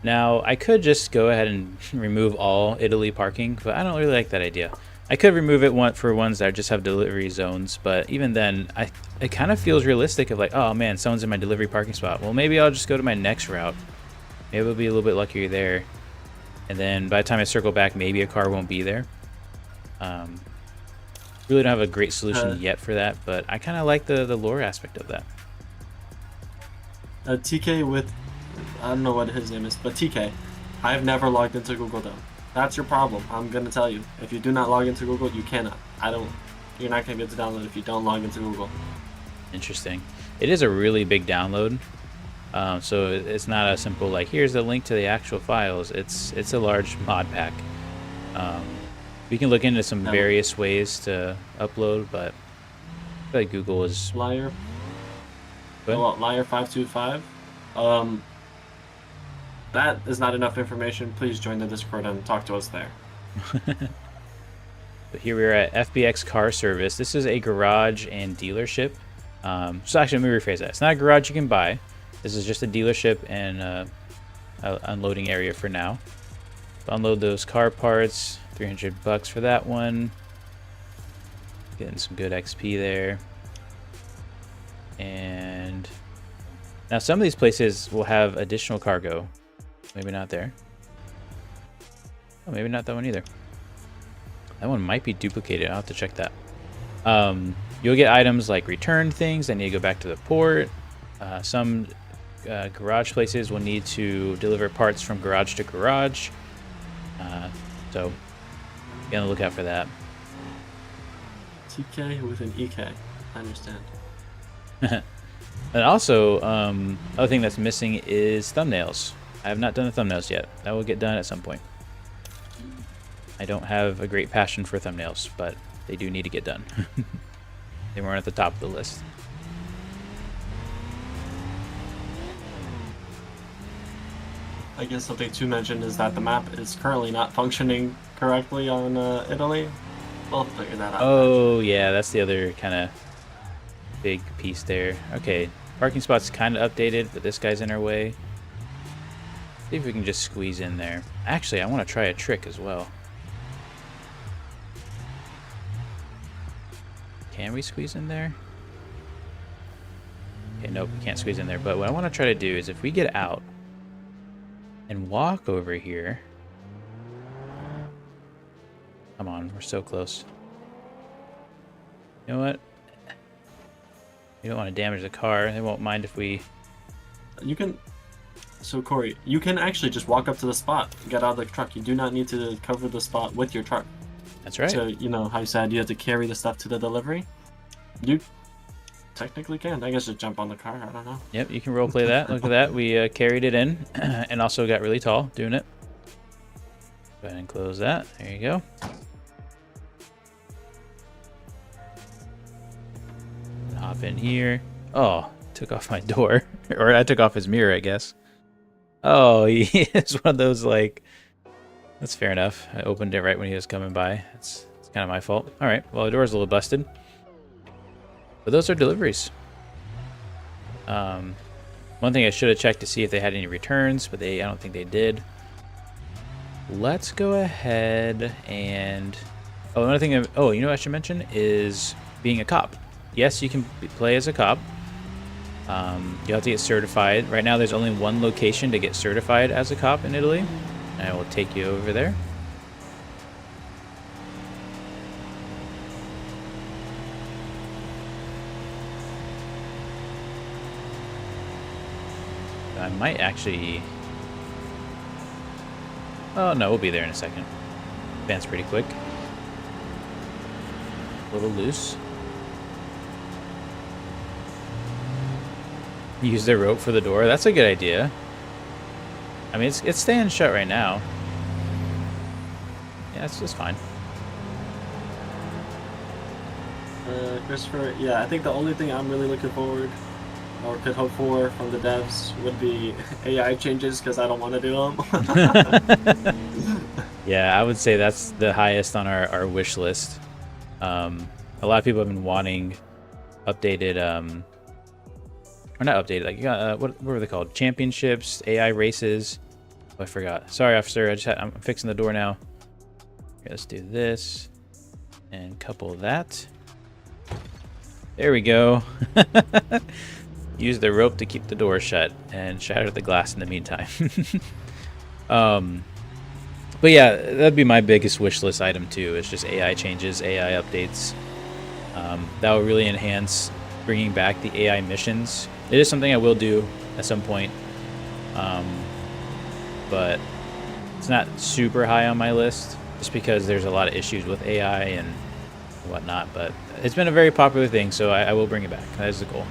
Now, I could just go ahead and remove all Italy parking, but I don't really like that idea. I could remove it for ones that just have delivery zones, but even then, it kind of feels realistic of like, oh man, someone's in my delivery parking spot. Well, maybe I'll just go to my next route. Maybe we'll be a little bit luckier there. And then by the time I circle back, maybe a car won't be there. Really don't have a great solution yet for that, but I kind of like the lore aspect of that. TK with, I don't know what his name is, but TK, I've never logged into Google though. That's your problem. I'm gonna tell you. If you do not log into Google, you cannot. you're not going to be able to download if you don't log into Google. Interesting. It is a really big download. So it's not a simple like here's the link to the actual files. It's a large mod pack. We can look into some various ways to upload, but I feel like Google is Liar. Liar 525. That is not enough information. Please join the Discord and talk to us there. But here we're at FBX Car Service. This is a garage and dealership. So actually, let me rephrase that. It's not a garage you can buy. This is just a dealership and a unloading area for now. Unload those car parts. $300 for that one. Getting some good XP there. And now some of these places will have additional cargo. Maybe not there. Oh, maybe not that one either. That one might be duplicated. I'll have to check that. You'll get items like return things that need to go back to the port. Some garage places will need to deliver parts from garage to garage. So be on the lookout for that. TK with an EK. I understand. And also, other thing that's missing is thumbnails. I have not done the thumbnails yet. That will get done at some point. I don't have a great passion for thumbnails, but they do need to get done. They weren't at the top of the list. I guess something to mention is that the map is currently not functioning correctly on Italy. We'll figure that out. Oh, yeah, that's the other kind of big piece there. Okay, parking spot's kind of updated, but this guy's in our way. See if we can just squeeze in there. Actually, I want to try a trick as well. Can we squeeze in there? Okay, nope, we can't squeeze in there. But what I want to try to do is if we get out and walk over here. Come on, we're so close. You know what? You don't want to damage the car. They won't mind if we... You can... So, Corey, you can actually just walk up to the spot and get out of the truck. You do not need to cover the spot with your truck. That's right. So, you know how you said you have to carry the stuff to the delivery? You technically can. I guess just jump on the car. I don't know. Yep, you can roleplay that. Look at that. We carried it in and also got really tall doing it. Go ahead and close that. There you go. Hop in here. Oh, took off my door. Or I took off his mirror, I guess. Oh, he is one of those, like... That's fair enough. I opened it right when he was coming by. It's kind of my fault. All right. Well, the door's a little busted. But those are deliveries. One thing I should have checked to see if they had any returns, but I don't think they did. Let's go ahead and... Oh, another thing... Oh, you know what I should mention is being a cop. Yes, you can play as a cop. You have to get certified. Right now, there's only one location to get certified as a cop in Italy. I will take you over there. I might actually... Oh, no, we'll be there in a second. Advance pretty quick. A little loose. Use the rope for the door. That's a good idea. I mean, it's staying shut right now. Yeah, it's just fine. Christopher, yeah, I think the only thing I'm really looking forward or could hope for from the devs would be AI changes because I don't want to do them. Yeah, I would say that's the highest on our wish list. A lot of people have been wanting updated, or not updated, like you got what were they called? Championships, AI races. Oh, I forgot. Sorry, officer. I'm fixing the door now. Okay, let's do this and couple that. There we go. Use the rope to keep the door shut and shatter the glass in the meantime. But yeah, that'd be my biggest wish list item too. It's just AI changes, AI updates. That will really enhance bringing back the AI missions. It is something I will do at some point, but it's not super high on my list just because there's a lot of issues with AI and whatnot, but it's been a very popular thing, so I will bring it back. That is the goal.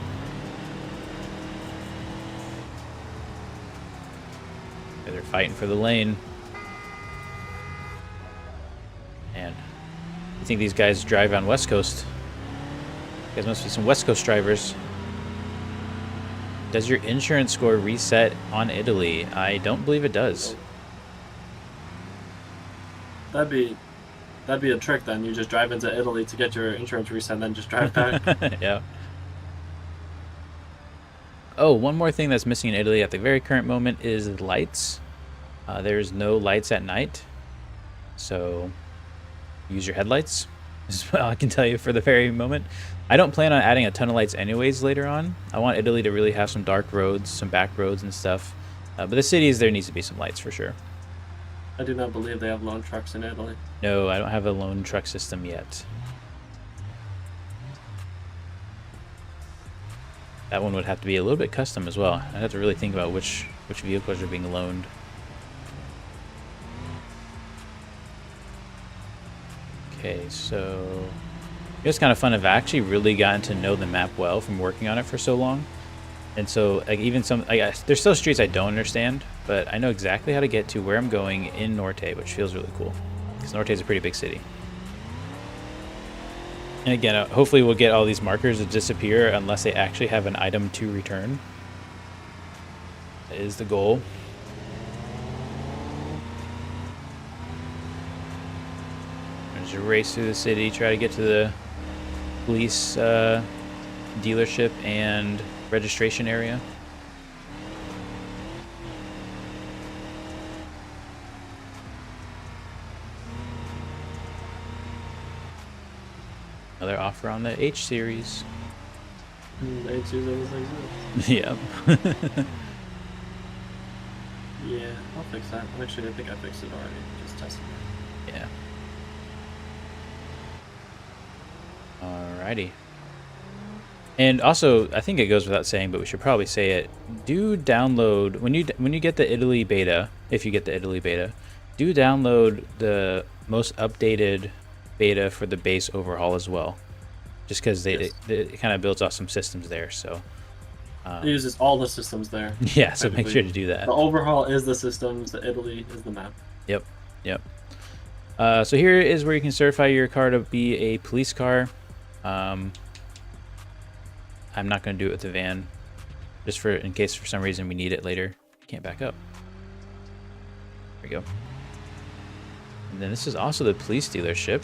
They're fighting for the lane. And I think these guys drive on West Coast. You guys must be some West Coast drivers. Does your insurance score reset on Italy? I don't believe it does. That'd be a trick then. You just drive into Italy to get your insurance reset and then just drive back. Yeah. Oh, one more thing that's missing in Italy at the very current moment is lights. There's no lights at night. So use your headlights. This is what I can tell you for the very moment. I don't plan on adding a ton of lights anyways later on. I want Italy to really have some dark roads, some back roads and stuff. But the cities, there needs to be some lights for sure. I do not believe they have lone trucks in Italy. No, I don't have a lone truck system yet. That one would have to be a little bit custom as well. I'd have to really think about which vehicles are being loaned. Okay, so it's kind of fun. I've actually really gotten to know the map well from working on it for so long. And so like even there's still streets I don't understand, but I know exactly how to get to where I'm going in Norte, which feels really cool. Because Norte is a pretty big city. And again, hopefully we'll get all these markers to disappear unless they actually have an item to return. That is the goal. Just race through the city, try to get to the police dealership and registration area. Another offer on the H series. The H series always exist. Yep. Yeah, I'll fix that. Actually, I think I fixed it already. Just testing it. Yeah. Alrighty. And also, I think it goes without saying, but we should probably say it. Do download when you get the Italy beta, if you get the Italy beta, do download the most updated beta for the base overhaul as well. Just because it kind of builds off some systems there, so. It uses all the systems there. Yeah, so make sure to do that. The overhaul is the systems, the Italy is the map. Yep, yep. So here is where you can certify your car to be a police car. I'm not going to do it with the van, just in case for some reason we need it later. Can't back up. There we go. And then this is also the police dealership.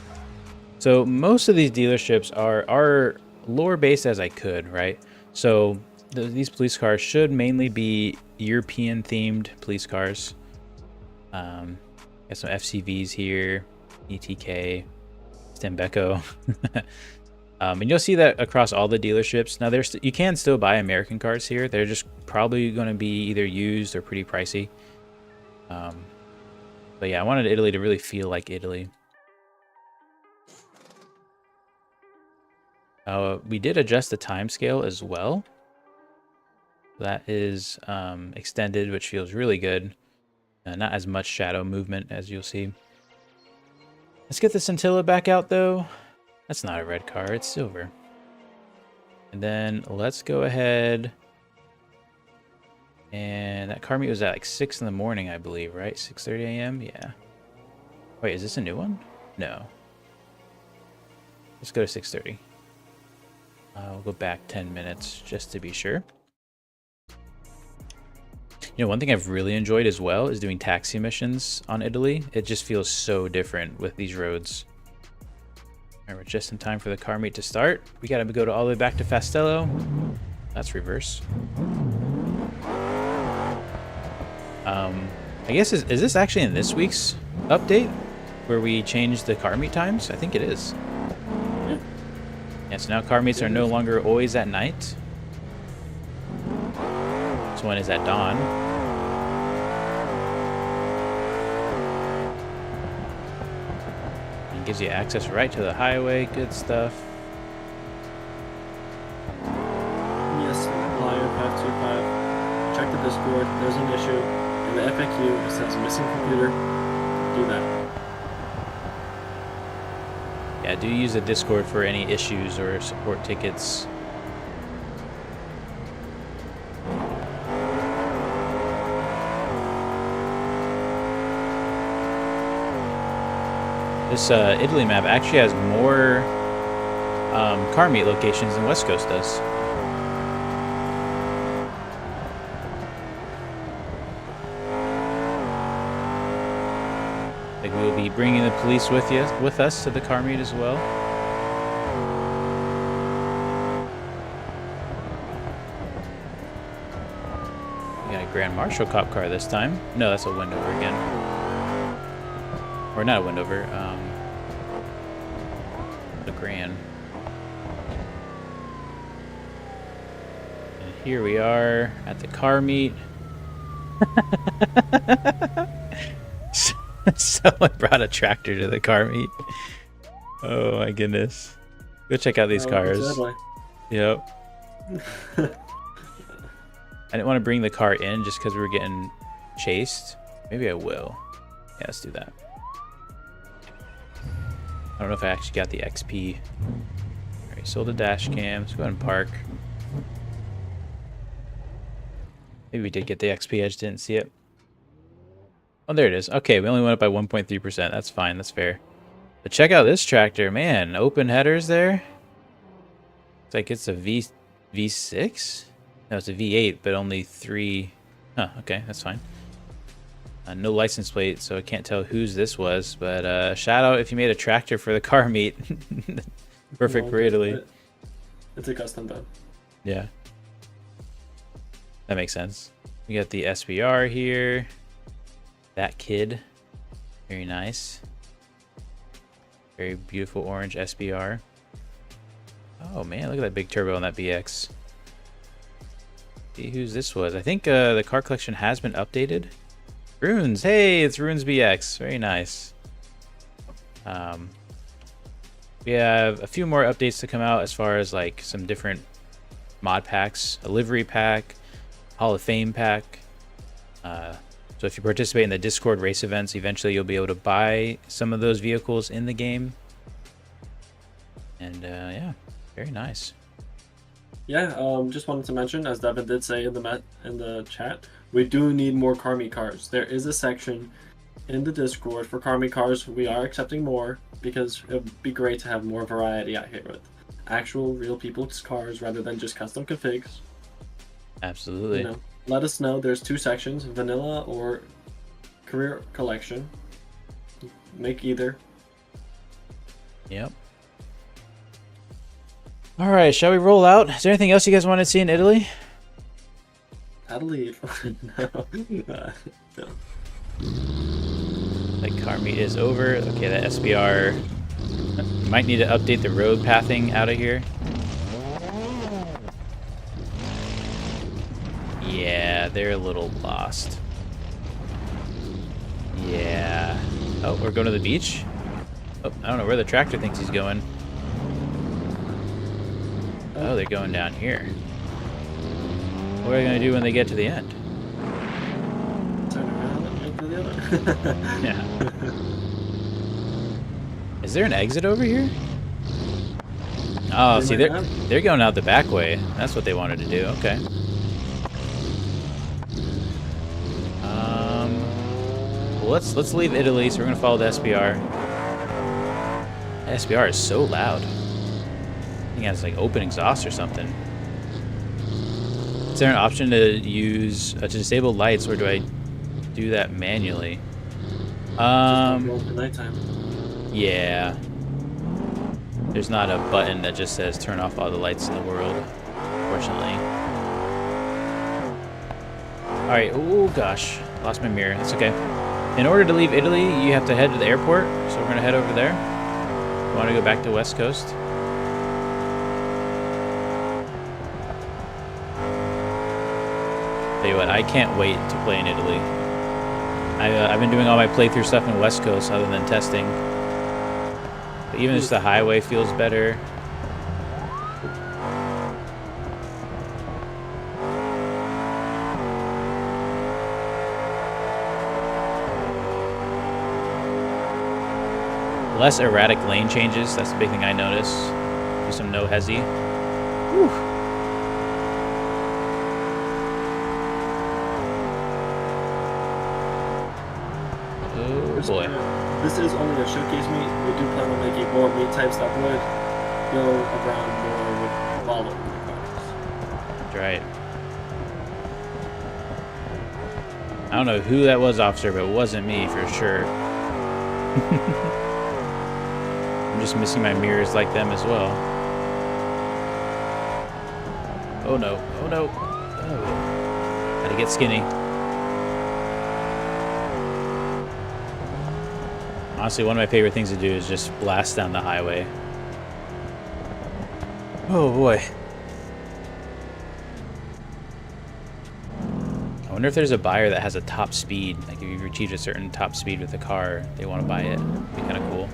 So most of these dealerships are lore based as I could, right? So these police cars should mainly be European themed police cars. Got some FCVs here, ETK, Stembeco. And you'll see that across all the dealerships. Now, you can still buy American cars here. They're just probably going to be either used or pretty pricey. But yeah, I wanted Italy to really feel like Italy. We did adjust the time scale as well. That is extended, which feels really good. Not as much shadow movement as you'll see. Let's get the Scintilla back out though. That's not a red car, it's silver. And then let's go ahead. And that car meet was at like 6 in the morning, I believe, right? 6:30 a.m. Yeah. Wait, is this a new one? No. Let's go to 6:30. We'll go back 10 minutes just to be sure. You know, one thing I've really enjoyed as well is doing taxi missions on Italy. It just feels so different with these roads. All right, we're just in time for the car meet to start. We gotta go all the way back to Fastello. That's reverse. I guess, is this actually in this week's update where we changed the car meet times? I think it is. Yeah, so now car meets are no longer always at night. This one is at dawn. And gives you access right to the highway. Good stuff. Yes, Lion 525. Check the Discord. There's an issue. In the FAQ, it says missing computer. Do that. Yeah, Yeah, do use the Discord for any issues or support tickets. This Italy map actually has more car meet locations than West Coast does. Like we'll be bringing the police with us to the car meet as well. We got a Grand Marshal cop car this time. No, that's a Wendover again. Or not a Wendover. The Grand. And here we are at the car meet. Someone brought a tractor to the car meet. Oh my goodness. Go check out these cars. Exactly. Yep. I didn't want to bring the car in just because we were getting chased. Maybe I will. Yeah, let's do that. I don't know if I actually got the XP. Alright, sold the dash cam. Let's go ahead and park. Maybe we did get the XP, I just didn't see it. Oh, there it is. Okay, we only went up by 1.3%. That's fine, that's fair. But check out this tractor, man. Open headers there. It's like it's a V6? No, it's a V8, but only 3. Huh, okay, that's fine. No license plate, so I can't tell whose this was. But shout out if you made a tractor for the car meet. Perfect for Italy. It's a custom build. Yeah. That makes sense. We got the SBR here. That kid. Very nice. Very beautiful orange SBR. Oh man, look at that big turbo on that BX. See whose this was. I think the car collection has been updated. Runes, hey, it's Runes BX. Very nice. We have a few more updates to come out as far as like some different mod packs, a livery pack, Hall of Fame pack. So if you participate in the Discord race events, eventually you'll be able to buy some of those vehicles in the game. And yeah, very nice. Yeah, just wanted to mention, as Devin did say in the chat, we do need more car meet cars. There is a section in the Discord for car meet cars. We are accepting more because it would be great to have more variety out here with actual real people's cars rather than just custom configs. Absolutely. You know, let us know. There's 2 sections, vanilla or career collection. Make either. Yep. All right, shall we roll out? Is there anything else you guys want to see in Italy? How to leave. No. No. Like car meet is over. Okay, that SBR. Might need to update the road pathing out of here. Yeah, they're a little lost. Yeah. Oh, we're going to the beach? Oh, I don't know where the tractor thinks he's going. Oh, they're going down here. What are they going to do when they get to the end? Turn around and wait for the other. Yeah. Is there an exit over here? Oh, see, they're going out the back way. That's what they wanted to do. Okay. Well, let's leave Italy. So we're gonna follow the SBR. The SBR is so loud. I think it has like open exhaust or something. Is there an option to use to disable lights, or do I do that manually? Nighttime. Yeah. There's not a button that just says turn off all the lights in the world, unfortunately. Alright, oh gosh. Lost my mirror. That's okay. In order to leave Italy, you have to head to the airport. So we're going to head over there. We want to go back to West Coast. Tell you what, I can't wait to play in Italy. I've been doing all my playthrough stuff in West Coast other than testing. But even just the highway feels better. Less erratic lane changes. That's the big thing I notice. Do some no hezzy. Whew. Oh boy. This is only a showcase meet. We do plan on making more meet types that would go around more with following the cars. That's right. I don't know who that was, officer, but it wasn't me for sure. I'm just missing my mirrors like them as well. Oh no, oh no. Oh. Gotta get skinny. Honestly, one of my favorite things to do is just blast down the highway. Oh boy. I wonder if there's a buyer that has a top speed. Like if you've achieved a certain top speed with the car, they want to buy it. It'd be kind of cool.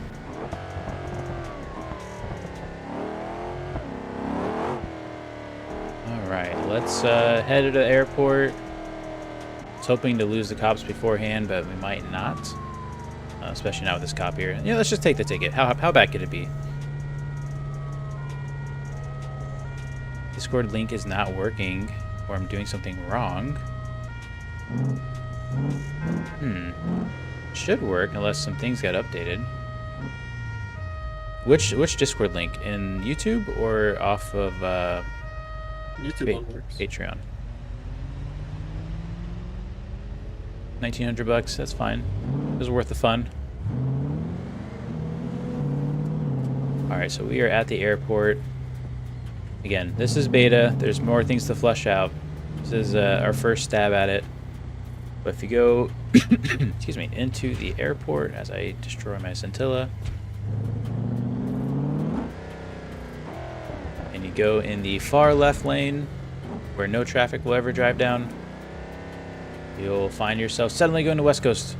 Alright, let's head to the airport. I was hoping to lose the cops beforehand, but we might not. Especially now with this cop here. Yeah, let's just take the ticket. How bad could it be? Discord link is not working, or I'm doing something wrong. Should work unless some things got updated. Which Discord link? In YouTube or off of YouTube one works. Patreon? $1,900, that's fine. It was worth the fun. Alright, so we are at the airport. Again, this is beta. There's more things to flush out. This is our first stab at it. But if you go excuse me, into the airport as I destroy my scintilla, and you go in the far left lane where no traffic will ever drive down, you'll find yourself suddenly going to West Coast.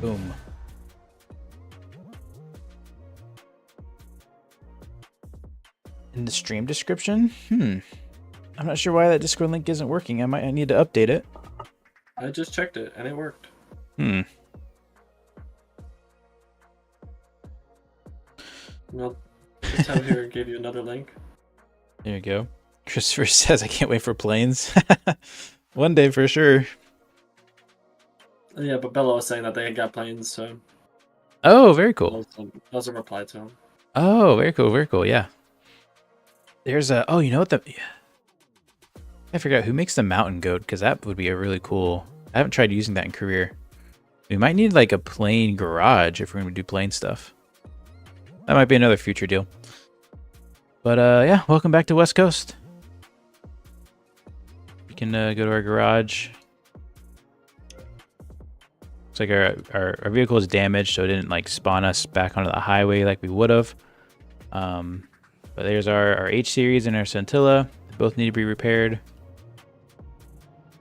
Boom. In the stream description? I'm not sure why that Discord link isn't working. I need to update it. I just checked it and it worked. Well, this time here gave you another link. There you go. Christopher says, I can't wait for planes. One day for sure. Yeah, but Bella was saying that they got planes, so. Oh, very cool. That was a reply to him. Oh, very cool, very cool, yeah. There's a, oh, you know what I forgot who makes the mountain goat, because that would be a really cool, I haven't tried using that in career. We might need like a plane garage if we're going to do plane stuff. That might be another future deal. But yeah, welcome back to West Coast. We can go to our garage. Looks like our vehicle is damaged, so it didn't like spawn us back onto the highway like we would have. But there's our H series and our Scintilla. They both need to be repaired.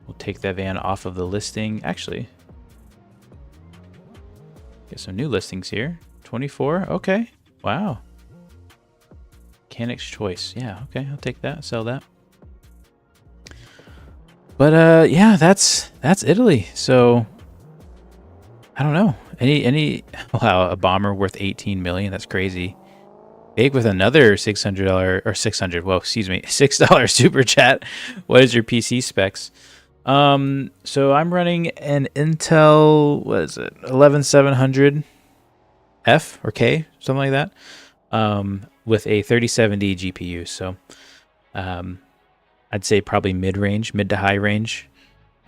We'll take that van off of the listing. Actually, get some new listings here. 24. Okay. Wow. Mechanic's choice. Yeah. Okay. I'll take that. Sell that. But yeah, that's Italy. So I don't know. Any wow, a bomber worth 18 million. That's crazy. Big with another $600 or 600. Well, excuse me, $6 super chat. What is your PC specs? So I'm running an Intel, what is it, 11700 F or K, something like that, with a 3070 GPU. So I'd say probably mid to high range.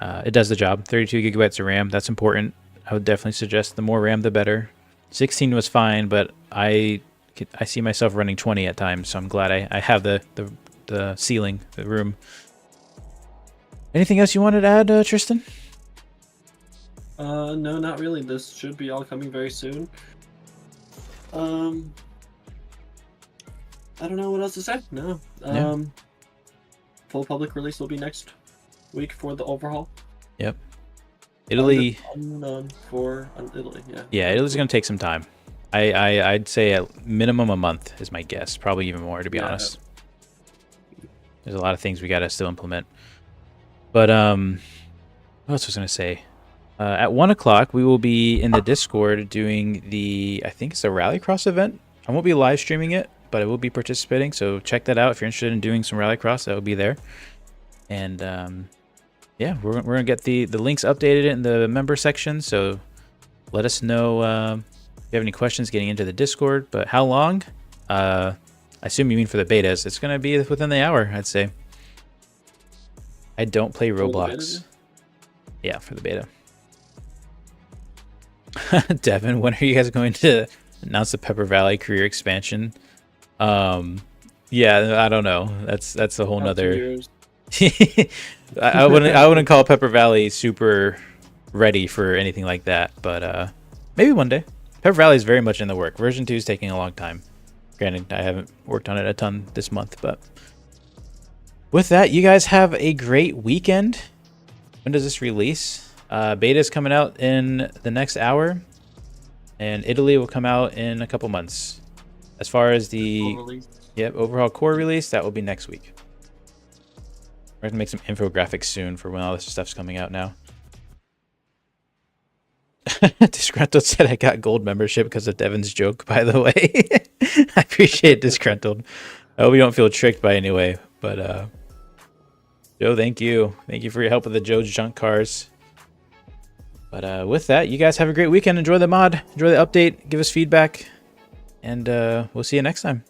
It does the job. 32 gigabytes of RAM, that's important. I would definitely suggest the more RAM, the better. 16 was fine, but I see myself running 20 at times, so I'm glad I have the ceiling, the room. Anything else you wanted to add, Tristan? No, not really. This should be all coming very soon. I don't know what else to say. No. Yeah. Full public release will be next week for the overhaul. Yep. Italy. For Italy, yeah. Yeah, Italy's gonna take some time. I'd say at minimum a month is my guess. Probably even more, to be honest. There's a lot of things we gotta still implement. But what else was I gonna say? At 1 o'clock, we will be in the Discord doing I think it's a Rallycross event. I won't be live streaming it, but I will be participating. So check that out if you're interested in doing some Rallycross. That will be there. And yeah, we're gonna get the links updated in the member section. So let us know if you have any questions getting into the Discord. But how long? I assume you mean for the betas. It's gonna be within the hour, I'd say. I don't play Roblox. Yeah, for the beta. Devin, when are you guys going to announce the Pepper Valley career expansion? Yeah, I don't know. That's a whole nother. I wouldn't call Pepper Valley super ready for anything like that, but maybe one day. Pepper Valley is very much in the work. Version 2 is taking a long time. Granted, I haven't worked on it a ton this month, but with that, you guys have a great weekend. When does this release? Beta is coming out in the next hour, and Italy will come out in a couple months. As far as the Overhaul core release, that will be next week. We're gonna make some infographics soon for when all this stuff's coming out now. Disgruntled said I got gold membership because of Devin's joke, by the way. I appreciate Disgruntled. I hope you don't feel tricked by any way, but Joe, thank you. Thank you for your help with the Joe's Junk Cars. But with that, you guys have a great weekend. Enjoy the mod. Enjoy the update. Give us feedback. And we'll see you next time.